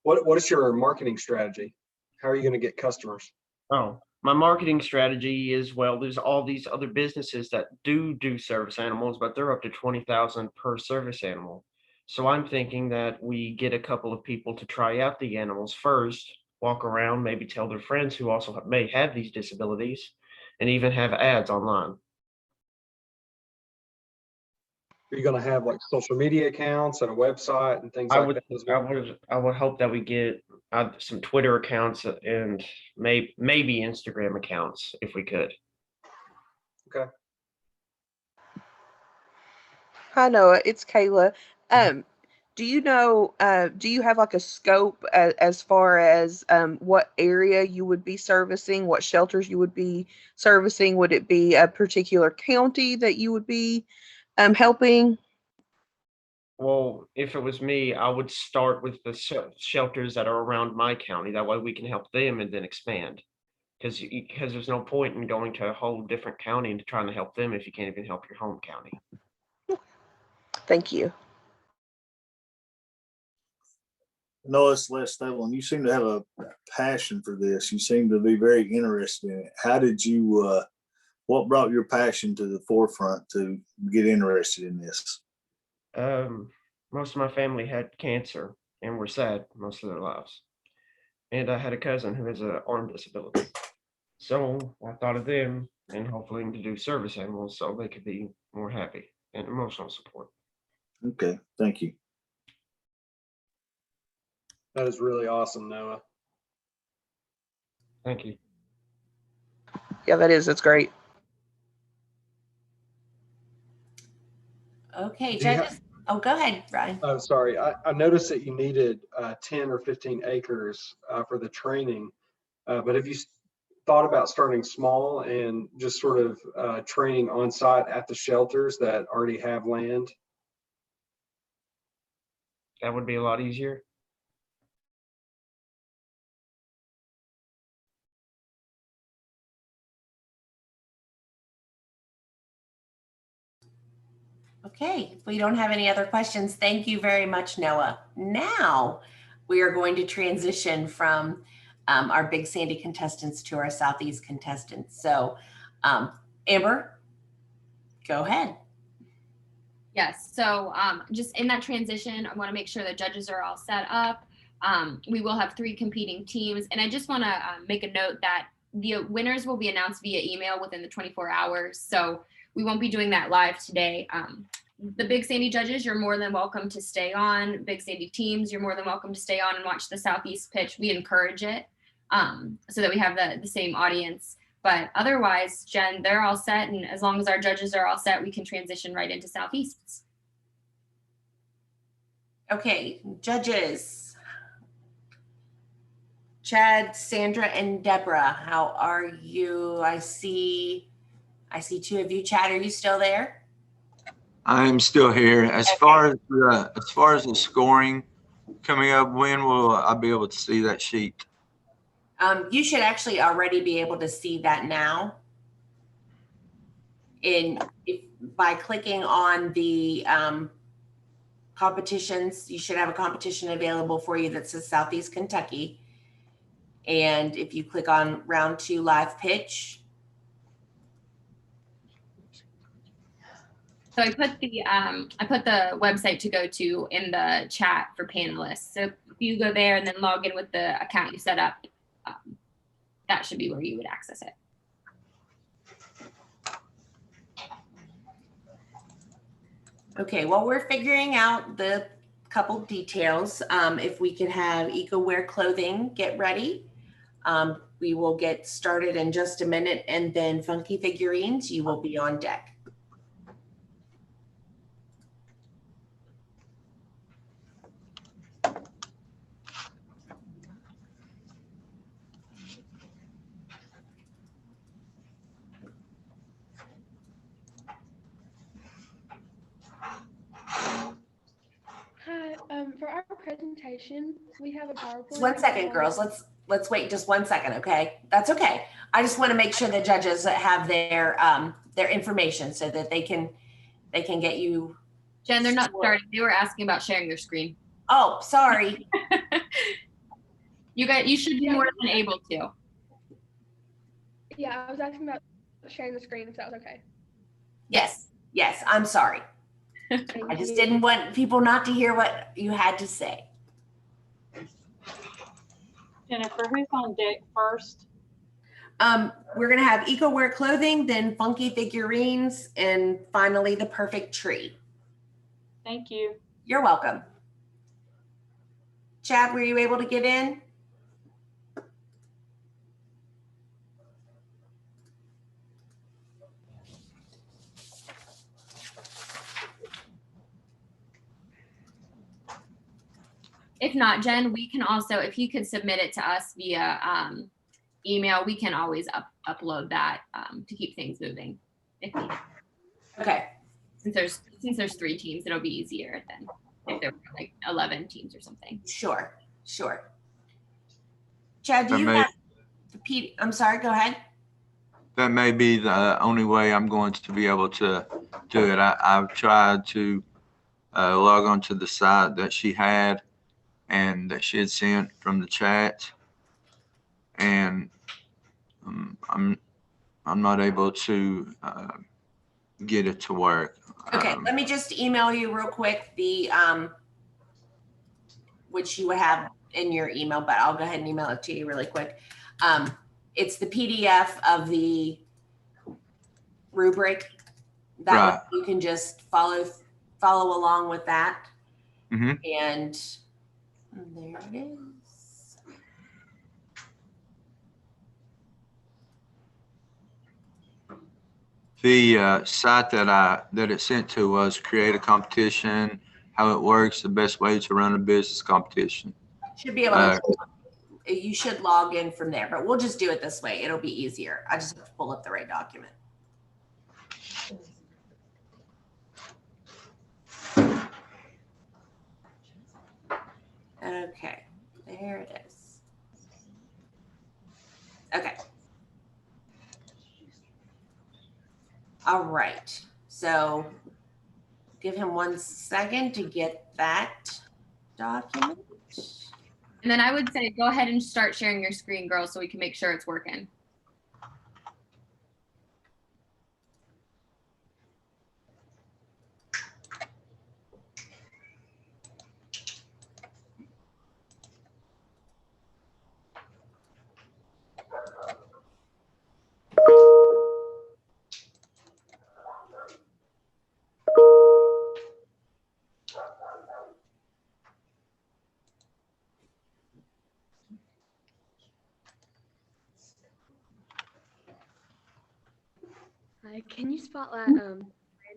what is your marketing strategy? How are you going to get customers? Oh, my marketing strategy is, well, there's all these other businesses that do service animals, but they're up to 20,000 per service animal. So I'm thinking that we get a couple of people to try out the animals first, walk around, maybe tell their friends who also may have these disabilities, and even have ads online. Are you going to have like social media accounts and a website and things like that as well? I would hope that we get some Twitter accounts and maybe Instagram accounts if we could. Okay. Hi, Noah. It's Kayla. Do you know, do you have like a scope as far as what area you would be servicing, what shelters you would be servicing? Would it be a particular county that you would be helping? Well, if it was me, I would start with the shelters that are around my county. That way we can help them and then expand. Because there's no point in going to a whole different county and trying to help them if you can't even help your home county. Thank you. Noah, it's Les Stable, and you seem to have a passion for this. You seem to be very interested in it. How did you, what brought your passion to the forefront to get interested in this? Most of my family had cancer and were sad most of their lives. And I had a cousin who has an arm disability. So I thought of them and hopefully to do service animals so they could be more happy and emotional support. Okay, thank you. That is really awesome, Noah. Thank you. Yeah, that's great. Okay, judges. Oh, go ahead, Ryan. Oh, sorry. I noticed that you needed 10 or 15 acres for the training, but have you thought about starting small and just sort of training on site at the shelters that already have land? That would be a lot easier. Okay, if we don't have any other questions, thank you very much, Noah. Now we are going to transition from our Big Sandy contestants to our Southeast contestants. So Amber, go ahead. Yes, so just in that transition, I want to make sure the judges are all set up. We will have 3 competing teams, and I just want to make a note that the winners will be announced via email within the 24 hours. So we won't be doing that live today. The Big Sandy judges, you're more than welcome to stay on. Big Sandy teams, you're more than welcome to stay on and watch the Southeast pitch. We encourage it so that we have the same audience. But otherwise, Jen, they're all set. And as long as our judges are all set, we can transition right into Southeasts. Okay, judges. Chad, Sandra, and Deborah, how are you? I see 2 of you. Chad, are you still there? I'm still here. As far as the scoring coming up, when will I be able to see that sheet? You should actually already be able to see that now. By clicking on the competitions, you should have a competition available for you that says Southeast Kentucky. And if you click on round 2 live pitch. So I put the website to go to in the chat for panelists. So if you go there and then log in with the account you set up, that should be where you would access it. Okay, well, we're figuring out the couple details. If we could have EcoWear clothing get ready, we will get started in just a minute, and then Funky Figurines, you will be on deck. For our presentation, we have a PowerPoint. Just 1 second, girls. Let's wait just 1 second, okay? That's okay. I just want to make sure the judges have their information so that they can get you. Jen, they're not starting. They were asking about sharing their screen. Oh, sorry. You should be more than able to. Yeah, I was asking about sharing the screen, if that was okay. Yes, I'm sorry. I just didn't want people not to hear what you had to say. Jennifer, who's on deck first? We're gonna have eco-wear clothing, then funky figurines, and finally the perfect tree. Thank you. You're welcome. Chad, were you able to get in? If not, Jen, we can also, if you could submit it to us via email, we can always upload that to keep things moving if needed. Okay. Since there's 3 teams, it'll be easier than if there were like 11 teams or something. Sure. Chad, do you have the I'm sorry, go ahead. That may be the only way I'm going to be able to do it. I've tried to log on to the site that she had and that she had sent from the chat, and I'm not able to get it to work. Okay, let me just email you real quick the which you would have in your email, but I'll go ahead and email it to you really quick. It's the PDF of the rubric. That Right. way you can just follow along with that. Mm-hmm. And there it is. The site that it sent to was create a competition, how it works, the best way to run a business competition. Should be able to. You should log in from there, but we'll just do it this way. It'll be easier. I just have to pull up the right document. Okay, there it is. Okay. All right. So give him 1 second to get that document. And then I would say go ahead and start sharing your screen, girls, so we can make sure it's working. Hi, can you spotlight Amanda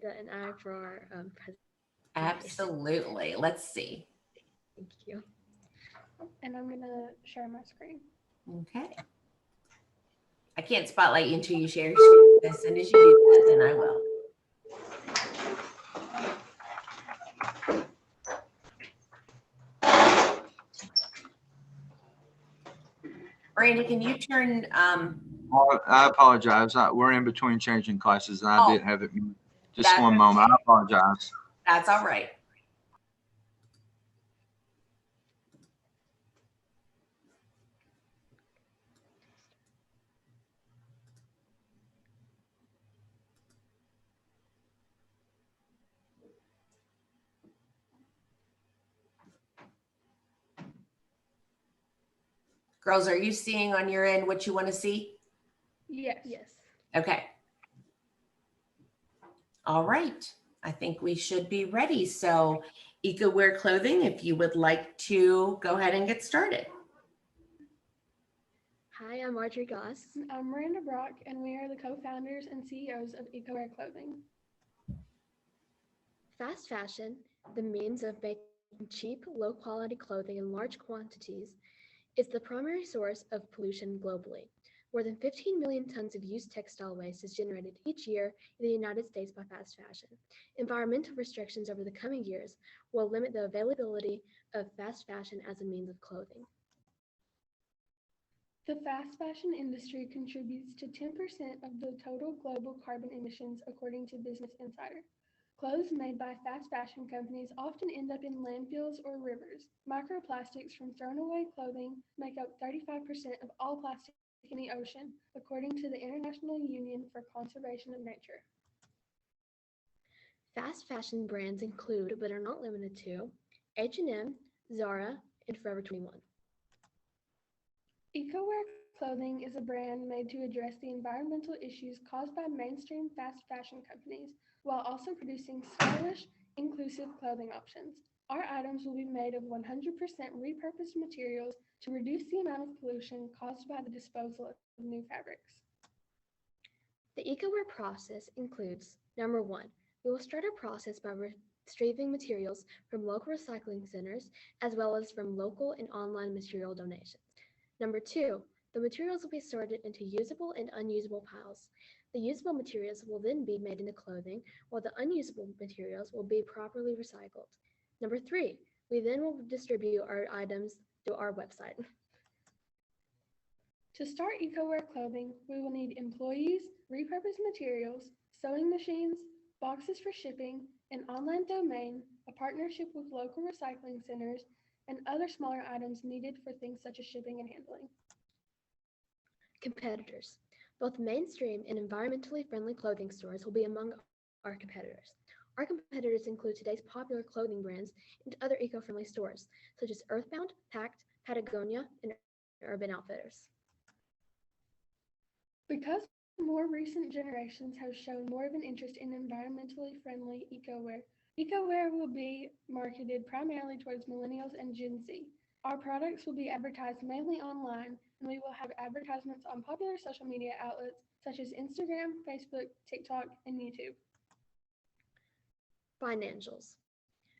and I for our presentation? Absolutely. Let's see. Thank you. And I'm gonna share my screen. Okay. I can't spotlight you until you share your screen. As soon as you do that, then I will. Brandy, can you turn I apologize. We're in between changing classes, and I did have it muted. Just one moment. I apologize. That's all right. Girls, are you seeing on your end what you want to see? Yes. Okay. All right. I think we should be ready. So eco-wear clothing, if you would like to go ahead and get started. Hi, I'm Marjorie Goss. I'm Miranda Brock, and we are the co-founders and CEOs of EcoWear Clothing. Fast fashion, the means of making cheap, low-quality clothing in large quantities, is the primary source of pollution globally. More than 15 million tons of used textile waste is generated each year in the United States by fast fashion. Environmental restrictions over the coming years will limit the availability of fast fashion as a means of clothing. The fast fashion industry contributes to 10% of the total global carbon emissions, according to Business Insider. Clothes made by fast fashion companies often end up in landfills or rivers. Microplastics from thrown away clothing make up 35% of all plastic in the ocean, according to the International Union for Conservation of Nature. Fast fashion brands include, but are not limited to, H&M, Zara, and Forever 21. EcoWear clothing is a brand made to address the environmental issues caused by mainstream fast fashion companies, while also producing stylish, inclusive clothing options. Our items will be made of 100% repurposed materials to reduce the amount of pollution caused by the disposal of new fabrics. The EcoWear process includes, number 1, we will start our process by retrieving materials from local recycling centers as well as from local and online material donations. Number 2, the materials will be sorted into usable and unusable piles. The usable materials will then be made into clothing, while the unusable materials will be properly recycled. Number 3, we then will distribute our items through our website. To start EcoWear clothing, we will need employees, repurposed materials, sewing machines, boxes for shipping, an online domain, a partnership with local recycling centers, and other smaller items needed for things such as shipping and handling. Competitors. Both mainstream and environmentally friendly clothing stores will be among our competitors. Our competitors include today's popular clothing brands and other eco-friendly stores, such as Earthbound, Pact, Patagonia, and Urban Outfitters. Because more recent generations have shown more of an interest in environmentally friendly EcoWear, EcoWear will be marketed primarily towards millennials and Gen Z. Our products will be advertised mainly online, and we will have advertisements on popular social media outlets such as Instagram, Facebook, TikTok, and YouTube. Financials.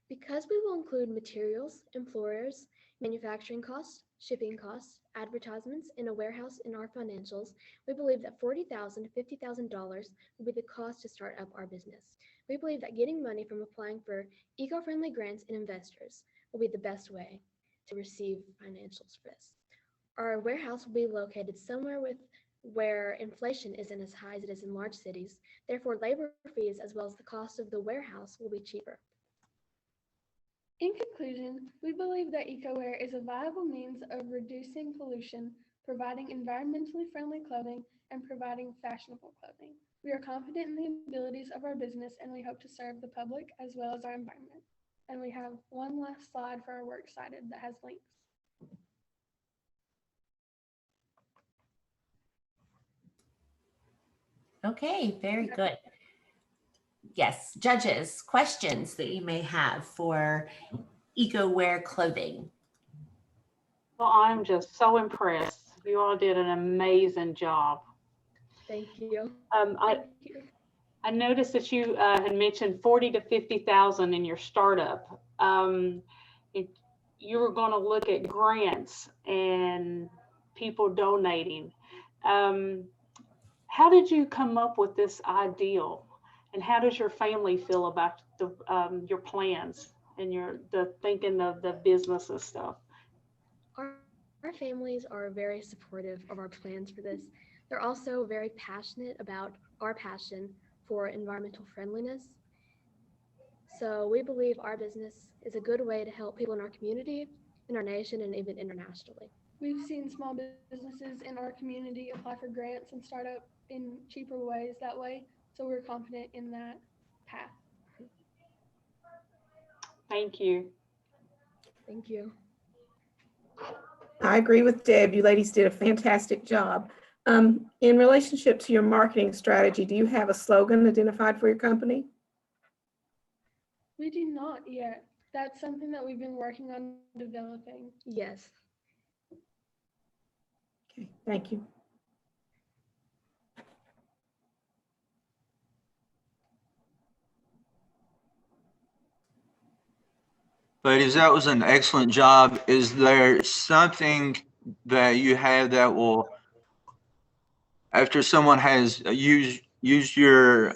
Because we will include materials, employers, manufacturing costs, shipping costs, advertisements, and a warehouse in our financials, we believe that $40,000 to $50,000 will be the cost to start up our business. We believe that getting money from applying for eco-friendly grants and investors will be the best way to receive financials for this. Our warehouse will be located somewhere where inflation isn't as high as it is in large cities. Therefore, labor fees as well as the cost of the warehouse will be cheaper. In conclusion, we believe that EcoWear is a viable means of reducing pollution, providing environmentally friendly clothing, and providing fashionable clothing. We are confident in the abilities of our business, and we hope to serve the public as well as our environment. And we have one last slide for our works cited that has links. Okay, very good. Yes, judges, questions that you may have for EcoWear clothing. Well, I'm just so impressed. You all did an amazing job. Thank you. I noticed that you had mentioned 40 to 50,000 in your startup. You were going to look at grants and people donating. How did you come up with this ideal? And how does your family feel about your plans and the thinking of the business and stuff? Our families are very supportive of our plans for this. They're also very passionate about our passion for environmental friendliness. So we believe our business is a good way to help people in our community, in our nation, and even internationally. We've seen small businesses in our community apply for grants and start up in cheaper ways that way. So we're confident in that path. Thank you. Thank you. I agree with Deb. You ladies did a fantastic job. In relationship to your marketing strategy, do you have a slogan identified for your company? We do not yet. That's something that we've been working on developing. Yes. Okay, thank you. Ladies, that was an excellent job. Is there something that you have that will, after someone has used your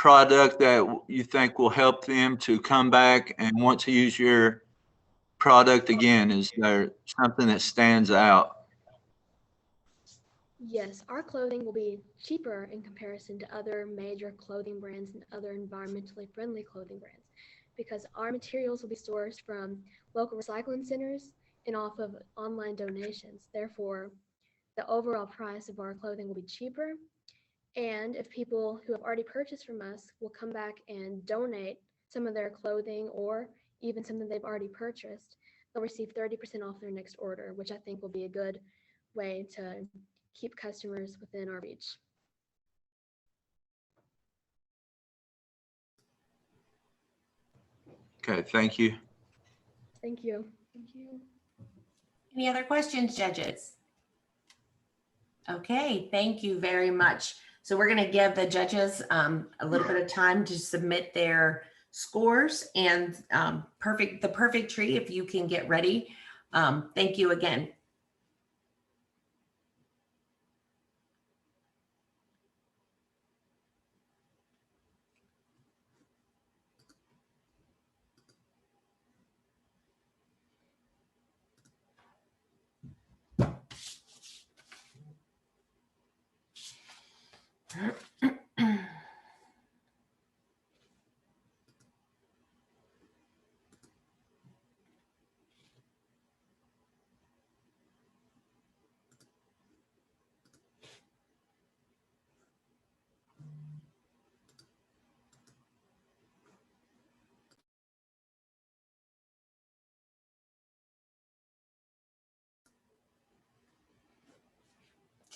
product that you think will help them to come back and want to use your product again? Is there something that stands out? Yes, our clothing will be cheaper in comparison to other major clothing brands and other environmentally friendly clothing brands because our materials will be sourced from local recycling centers and off of online donations. Therefore, the overall price of our clothing will be cheaper. And if people who have already purchased from us will come back and donate some of their clothing or even something they've already purchased, they'll receive 30% off their next order, which I think will be a good way to keep customers within our reach. Okay, thank you. Thank you. Thank you. Any other questions, judges? Okay, thank you very much. So we're going to give the judges a little bit of time to submit their scores and the perfect tree, if you can get ready. Thank you again.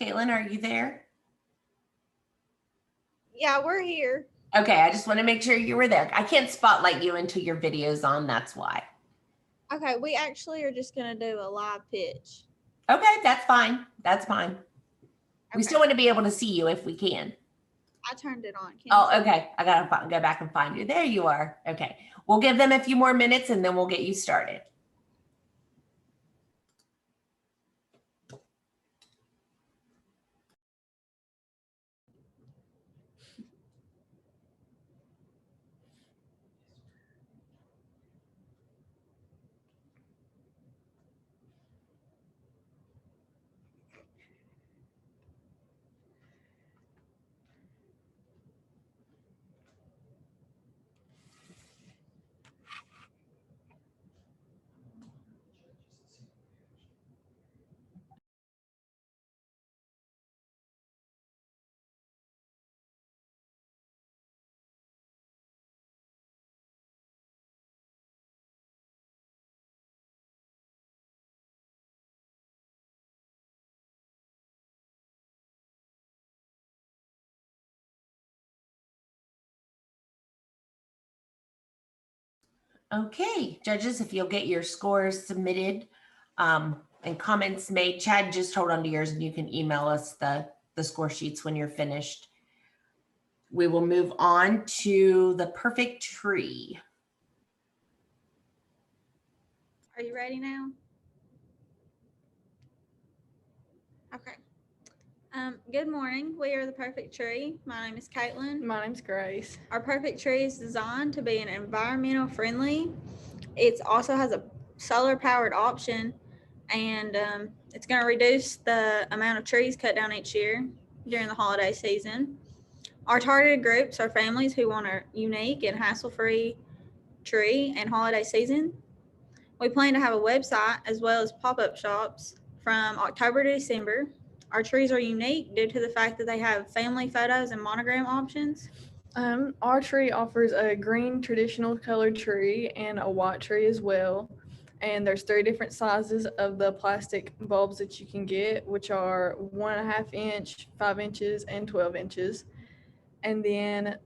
Caitlin, are you there? Yeah, we're here. Okay, I just want to make sure you were there. I can't spotlight you until your video's on, that's why. Okay, we actually are just going to do a live pitch. Okay, that's fine. That's fine. We Okay. still want to be able to see you if we can. I turned it on. Can you Oh, see? okay. I gotta go back and find you. There you are. Okay. We'll give them a few more minutes and then we'll get you started. Okay, judges, if you'll get your scores submitted and comments made. Chad, just hold on to yours and you can email us the score sheets when you're finished. We will move on to the perfect tree. Are you ready now? Okay. Good morning. We are the Perfect Tree. My name is Caitlin. My name's Grace. Our Perfect Tree is designed to be an environmental friendly. It also has a solar powered option, and it's going to reduce the amount of trees cut down each year during the holiday season. Our targeted groups are families who want a unique and hassle-free tree and holiday season. We plan to have a website as well as pop-up shops from October to December. Our trees are unique due to the fact that they have family photos and monogram options. Our tree offers a green traditional colored tree and a white tree as well. And there's 3 different sizes of the plastic bulbs that you can get, which are 1.5 inch, 5 inches, and 12 inches. And then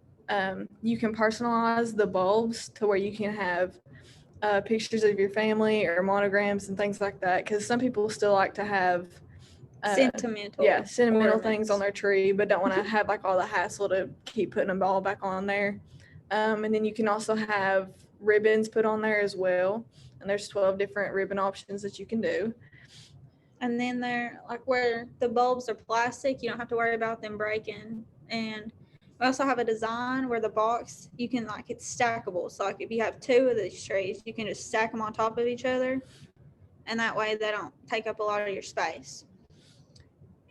you can personalize the bulbs to where you can have pictures of your family or monograms and things like that. Because some people still like to have sentimental things on their tree, but don't want to have like all the hassle to keep putting them all back on there. And then you can also have ribbons put on there as well. And there's 12 different ribbon options that you can do. And then they're like where the bulbs are plastic, you don't have to worry about them breaking. And We also have a design where the box, you can like, it's stackable. So like if you have 2 of these trees, you can just stack them on top of each other. And that way they don't take up a lot of your space.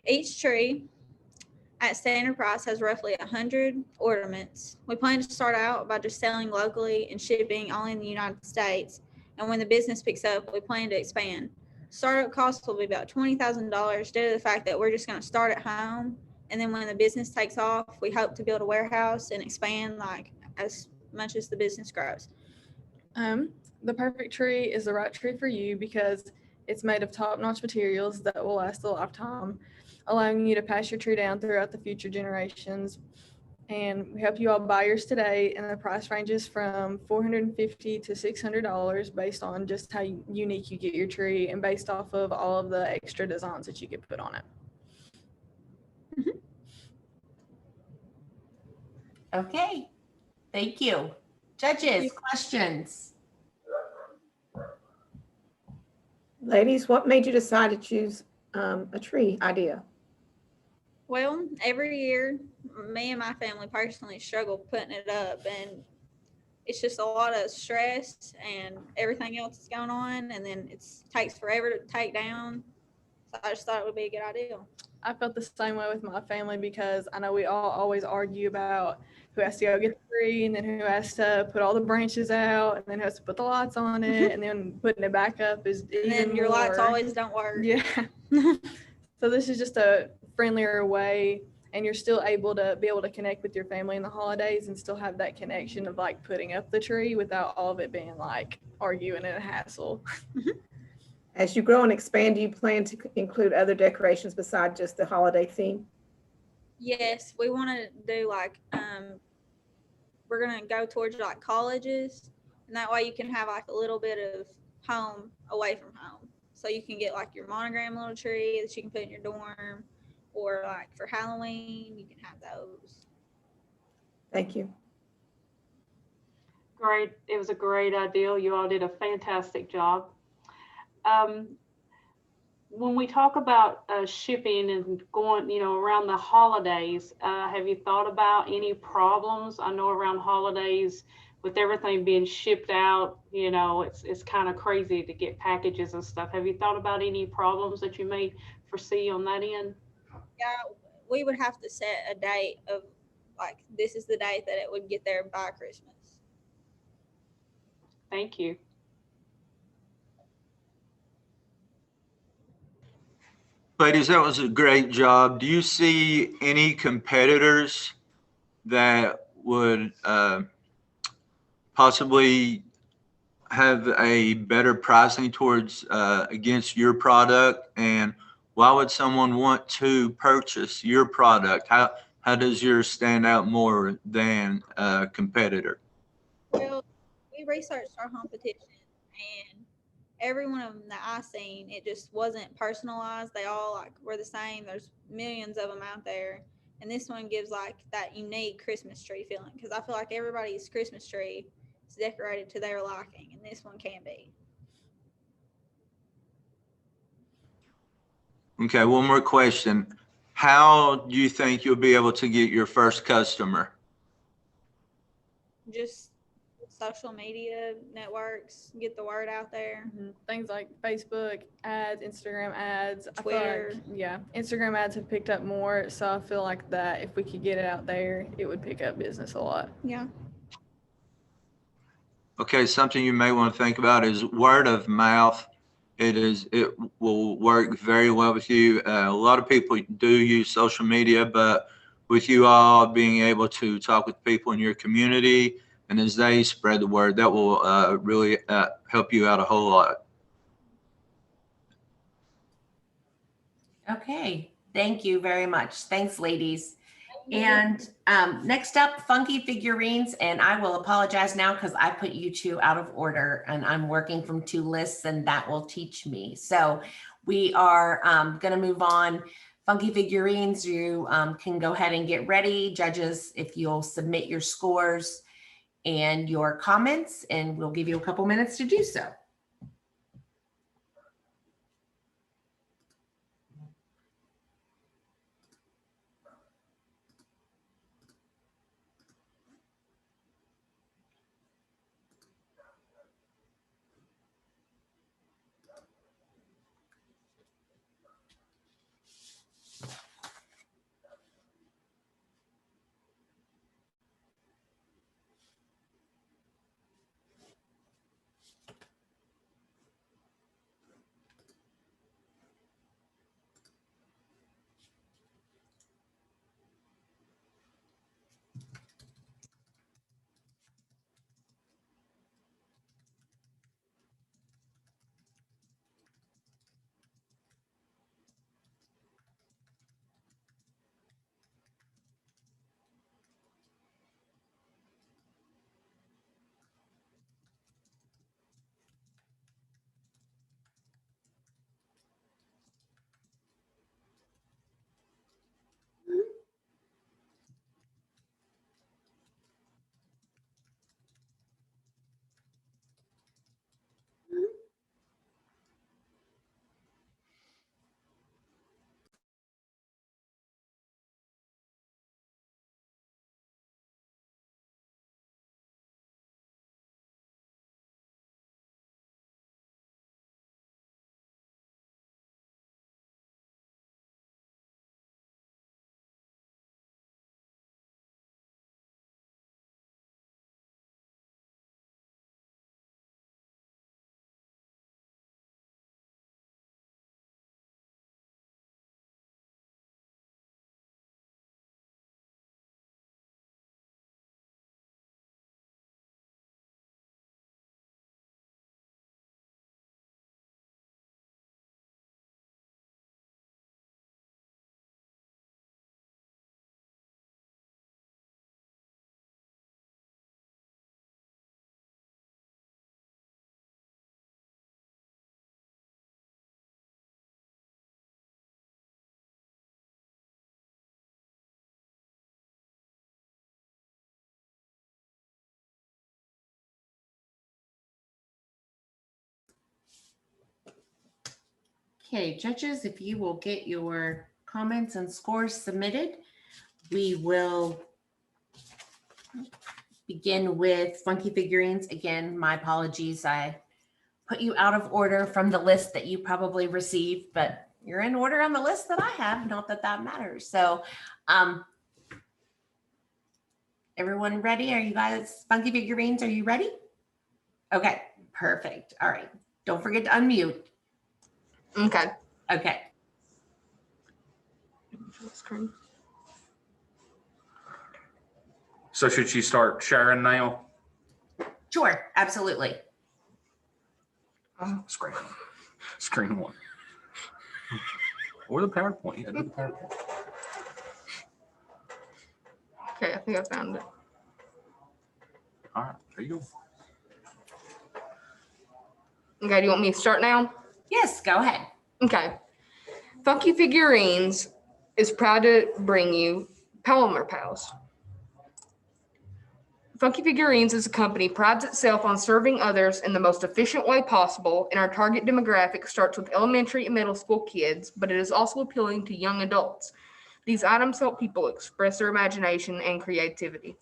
Each tree at standard price has roughly 100 ornaments. We plan to start out by just selling locally and shipping only in the United States. And when the business picks up, we plan to expand. Startup costs will be about $20,000 due to the fact that we're just going to start at home. And then when the business takes off, we hope to build a warehouse and expand like as much as the business grows. The perfect tree is the right tree for you because it's made of top-notch materials that will last a lifetime, allowing you to pass your tree down throughout the future generations. And we help you all buy yours today, and the price ranges from $450 to $600 based on just how unique you get your tree and based off of all of the extra designs that you get put on it. Okay, thank you. Judges, questions? Ladies, what made you decide to choose a tree idea? Well, every year, me and my family personally struggle putting it up, and it's just a lot of stress and everything else that's going on, and then it takes forever to take down. So I just thought it would be a good idea. I felt the same way with my family because I know we all always argue about who has to go get the tree and then who has to put all the branches out and then who has to put the lights on it and then putting it back up is And even then your lights more. always don't work. Yeah. So this is just a friendlier way, and you're still able to connect with your family in the holidays and still have that connection of like putting up the tree without all of it being like arguing and a hassle. As you grow and expand, do you plan to include other decorations besides just the holiday theme? Yes, we want to do like we're gonna go towards like colleges, and that way you can have like a little bit of home away from home. So you can get like your monogram little tree that you can put in your dorm, or like for Halloween, you can have those. Thank you. Great. It was a great idea. You all did a fantastic job. When we talk about shipping and going, around the holidays, have you thought about any problems? I know around holidays with everything being shipped out, it's kind of crazy to get packages and stuff. Have you thought about any problems that you may foresee on that end? Yeah, we would have to set a date of like, this is the date that it would get there by Christmas. Thank you. Ladies, that was a great job. Do you see any competitors that would possibly have a better pricing towards against your product? And why would someone want to purchase your product? How does yours stand out more than a competitor? Well, we researched our competition, and every one of them that I seen, it just wasn't personalized. They all like were the same. There's millions of them out there, and this one gives like that unique Christmas tree feeling, because I feel like everybody's Christmas tree is decorated to their liking, and this one can be. Okay, one more question. How do you think you'll be able to get your first customer? Just social media networks, get the word out there. Things like Facebook ads, Instagram ads. Twitter. I feel like, Instagram ads have picked up more. So I feel like that if we could get it out there, it would pick up business a lot. Yeah. Okay, something you may want to think about is word of mouth. It will work very well with you. A lot of people do use social media, but with you all being able to talk with people in your community, and as they spread the word, that will really help you out a whole lot. Okay, thank you very much. Thanks, ladies. And next up, Funky Figurines, and I will apologize now because I put you two out of order and I'm working from two lists and that will teach me. So we are going to move on. Funky Figurines, you can go ahead and get ready. Judges, if you'll submit your scores and your comments, and we'll give you a couple minutes to do so. Okay, judges, if you will get your comments and scores submitted, we will begin with funky figurines. Again, my apologies. I put you out of order from the list that you probably received, but you're in order on the list that I have. Not that that matters. So, everyone ready? Are you guys, funky figurines, are you ready? Okay, perfect. All right. Don't forget to unmute. Okay. Okay. So should she start sharing now? Sure, absolutely. Screen one. Or the PowerPoint. Yeah, do the PowerPoint. Okay, I think I found it. All right, there you go. Okay, do you want me to start now? Yes, go ahead. Okay. Funky Figurines is proud to bring you Polymer Pals. Funky Figurines as a company prides itself on serving others in the most efficient way possible, and our target demographic starts with elementary and middle school kids, but it is also appealing to young adults. These items help people express their imagination and creativity.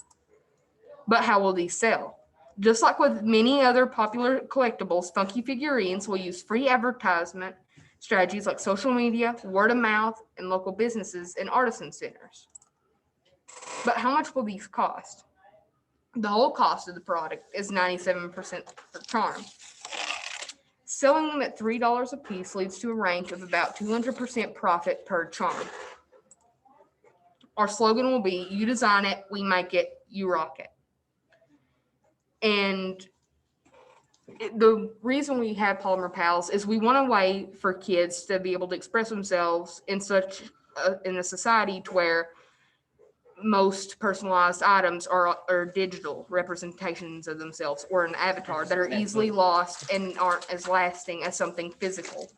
But how will these sell? Just like with many other popular collectibles, Funky Figurines will use free advertisement strategies like social media, word of mouth, and local businesses and artisan centers. But how much will these cost? The whole cost of the product is 97% per charm. Selling them at $3 a piece leads to a rank of about 200% profit per charm. Our slogan will be, you design it, we make it, you rock it. And the reason we have Polymer Pals is we want a way for kids to be able to express themselves in in a society to where most personalized items are digital representations of themselves or an avatar that are easily lost and aren't as lasting as something physical.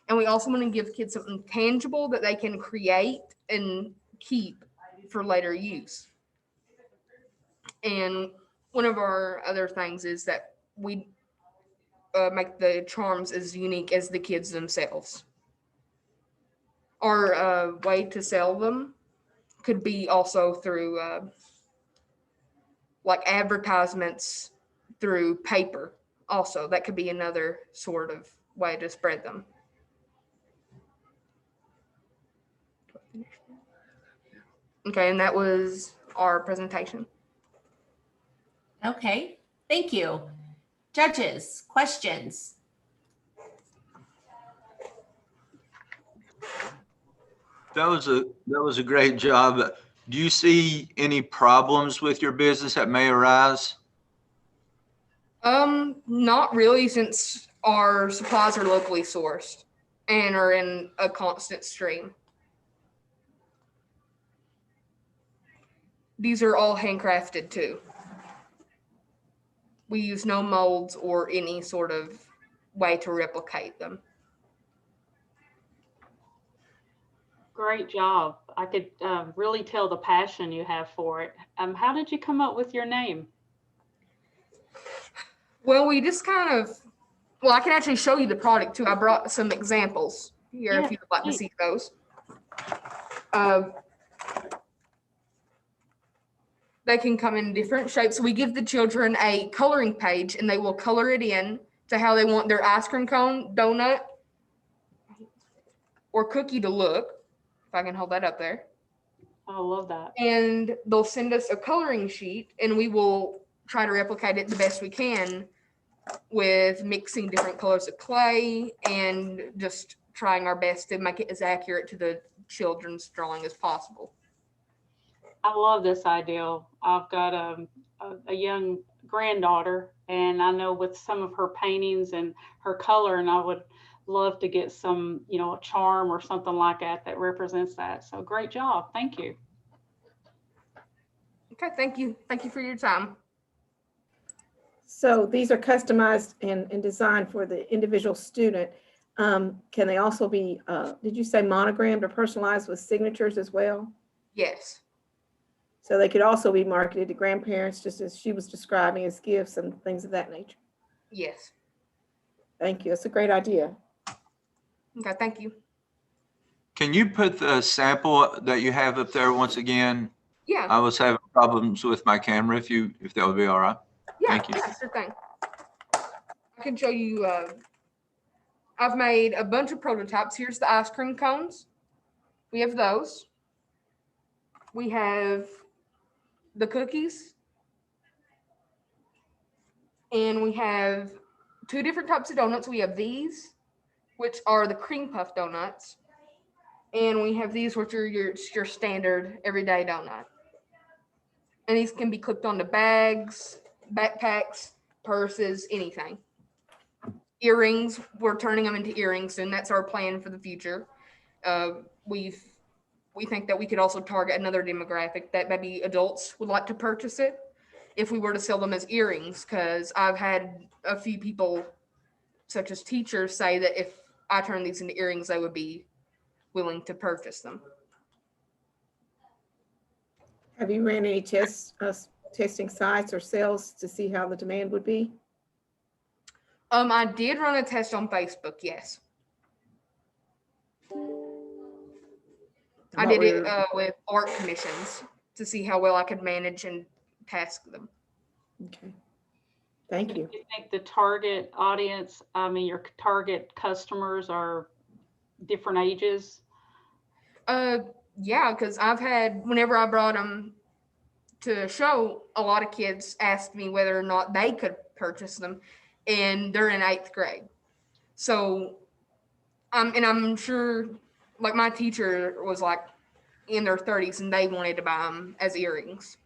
And we also want to give kids something tangible that they can create and keep for later use. And one of our other things is that we make the charms as unique as the kids themselves. Our way to sell them could be also through like advertisements through paper. Also, that could be another sort of way to spread them. Okay, and that was our presentation. Okay, thank you. Judges, questions? That was a great job. Do you see any problems with your business that may arise? Not really, since our supplies are locally sourced and are in a constant stream. These are all handcrafted too. We use no molds or any sort of way to replicate them. Great job. I could really tell the passion you have for it. How did you come up with your name? Well, we just kind of, well, I can actually show you the product too. I brought some examples here if you'd like to see those. They can come in different shapes. We give the children a coloring page and they will color it in to how they want their ice cream cone, donut, or cookie to look. If I can hold that up there. I love that. And they'll send us a coloring sheet and we will try to replicate it the best we can with mixing different colors of clay and just trying our best to make it as accurate to the children's drawing as possible. I love this idea. I've got a young granddaughter, and I know with some of her paintings and her color, and I would love to get some, you know, a charm or something like that that represents that. So great job. Thank you. Okay, thank you. Thank you for your time. So these are customized and designed for the individual student. Can they also be, did you say monogrammed or personalized with signatures as well? Yes. So they could also be marketed to grandparents, just as she was describing, as gifts and things of that nature. Yes. Thank you. It's a great idea. Okay, thank you. Can you put the sample that you have up there once again? Yeah. I was having problems with my camera, if that would be all right. Yeah, Thank you. yeah, sure thing. I can show you, I've made a bunch of prototypes. Here's the ice cream cones. We have those. We have the cookies. And we have two different types of donuts. We have these, which are the cream puff donuts. And we have these, which are your standard everyday donut. And these can be clipped onto bags, backpacks, purses, anything. Earrings, we're turning them into earrings, and that's our plan for the future. We think that we could also target another demographic that maybe adults would like to purchase it if we were to sell them as earrings, because I've had a few people, such as teachers, say that if I turn these into earrings, they would be willing to purchase them. Have you ran any testing sites or sales to see how the demand would be? I did run a test on Facebook, yes. I did it with art commissions to see how well I could manage and task them. Okay. Thank you. Do you think the target audience, I mean, your target customers are different ages? Yeah, because I've had, whenever I brought them to show, a lot of kids asked me whether or not they could purchase them, and they're in 8th grade. So, and I'm sure, like my teacher was like in their 30s and they wanted to buy them as earrings.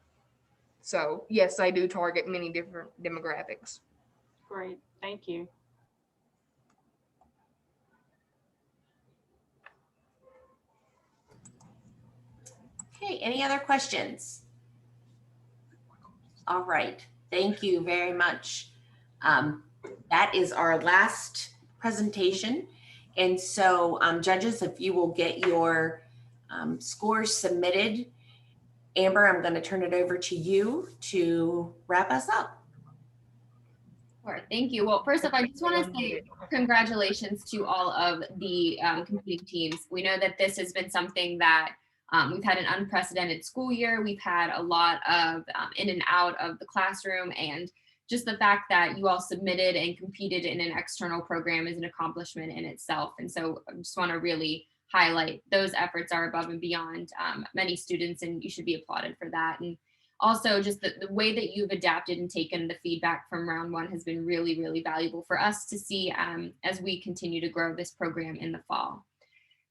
So yes, they do target many different demographics. Great, thank you. Okay, any other questions? All right, thank you very much. That is our last presentation. And so judges, if you will get your scores submitted. Amber, I'm going to turn it over to you to wrap us up. Sure, thank you. Well, first off, I just want to say congratulations to all of the competing teams. We know that this has been something that we've had an unprecedented school year. We've had a lot of in and out of the classroom, and just the fact that you all submitted and competed in an external program is an accomplishment in itself. And so I just want to really highlight those efforts are above and beyond many students, and you should be applauded for that. And also just the way that you've adapted and taken the feedback from round one has been really, really valuable for us to see as we continue to grow this program in the fall.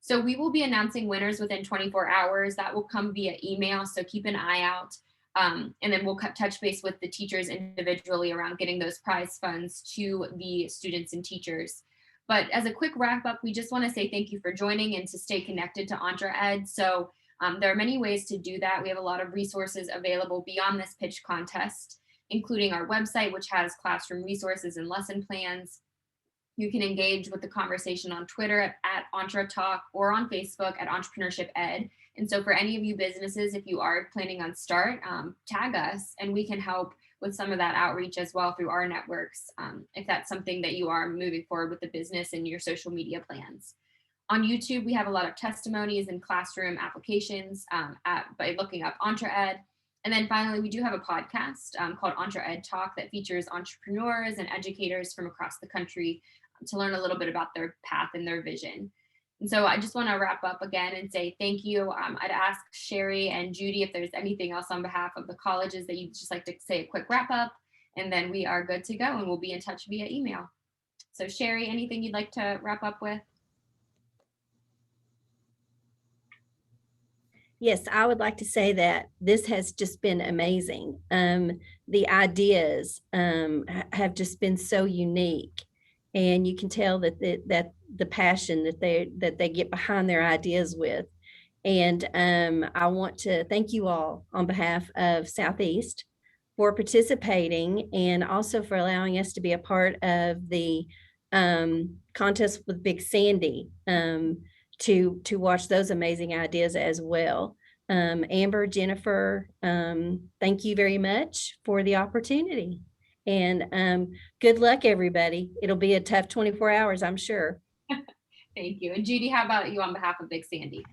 So we will be announcing winners within 24 hours. That will come via email, so keep an eye out. And then we'll touch base with the teachers individually around getting those prize funds to the students and teachers. But as a quick wrap up, we just want to say thank you for joining and to stay connected to EntreEd. So there are many ways to do that. We have a lot of resources available beyond this pitch contest, including our website, which has classroom resources and lesson plans. You can engage with the conversation on Twitter at EntreTalk or on Facebook at Entrepreneurship Ed. And so for any of you businesses, if you are planning on start, tag us and we can help with some of that outreach as well through our networks, if that's something that you are moving forward with the business and your social media plans. On YouTube, we have a lot of testimonies and classroom applications by looking up EntreEd. And then finally, we do have a podcast called EntreEd Talk that features entrepreneurs and educators from across the country to learn a little bit about their path and their vision. And so I just want to wrap up again and say thank you. I'd ask Sherry and Judy if there's anything else on behalf of the colleges that you'd just like to say a quick wrap up, and then we are good to go and we'll be in touch via email. So Sherry, anything you'd like to wrap up with? Yes, I would like to say that this has just been amazing. The ideas have just been so unique, and you can tell that the passion that they get behind their ideas with. And I want to thank you all on behalf of Southeast for participating, and also for allowing us to be a part of the contest with Big Sandy. To watch those amazing ideas as well. Amber, Jennifer, thank you very much for the opportunity. And good luck, everybody. It'll be a tough 24 hours, I'm sure. Thank you. And Judy, how about you on behalf of Big Sandy?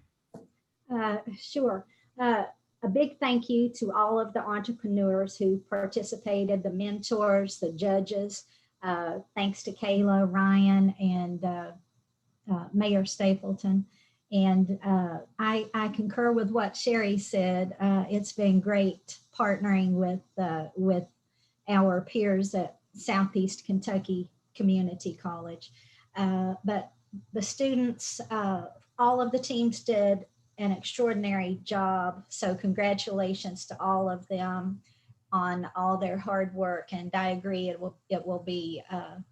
Sure. A big thank you to all of the entrepreneurs who participated, the mentors, the judges. Thanks to Kayla, Ryan, and Mayor Stapleton. And I concur with what Sherry said. It's been great partnering with our peers at Southeast Kentucky Community College. But the students, all of the teams did an extraordinary job. So congratulations to all of them on all their hard work. And I agree, it will be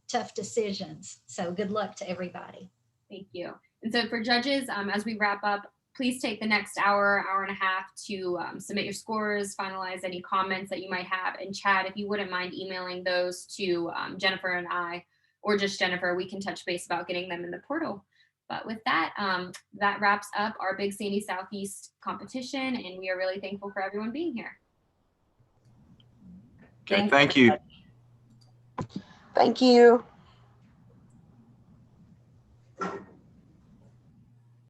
tough decisions. So good luck to everybody. Thank you. And so for judges, as we wrap up, please take the next hour, hour and a half to submit your scores, finalize any comments that you might have. And Chad, if you wouldn't mind emailing those to Jennifer and I, or just Jennifer, we can touch base about getting them in the portal. But with that, that wraps up our Big Sandy Southeast competition, and we are really thankful for everyone being here. Okay, thank you. Thank you.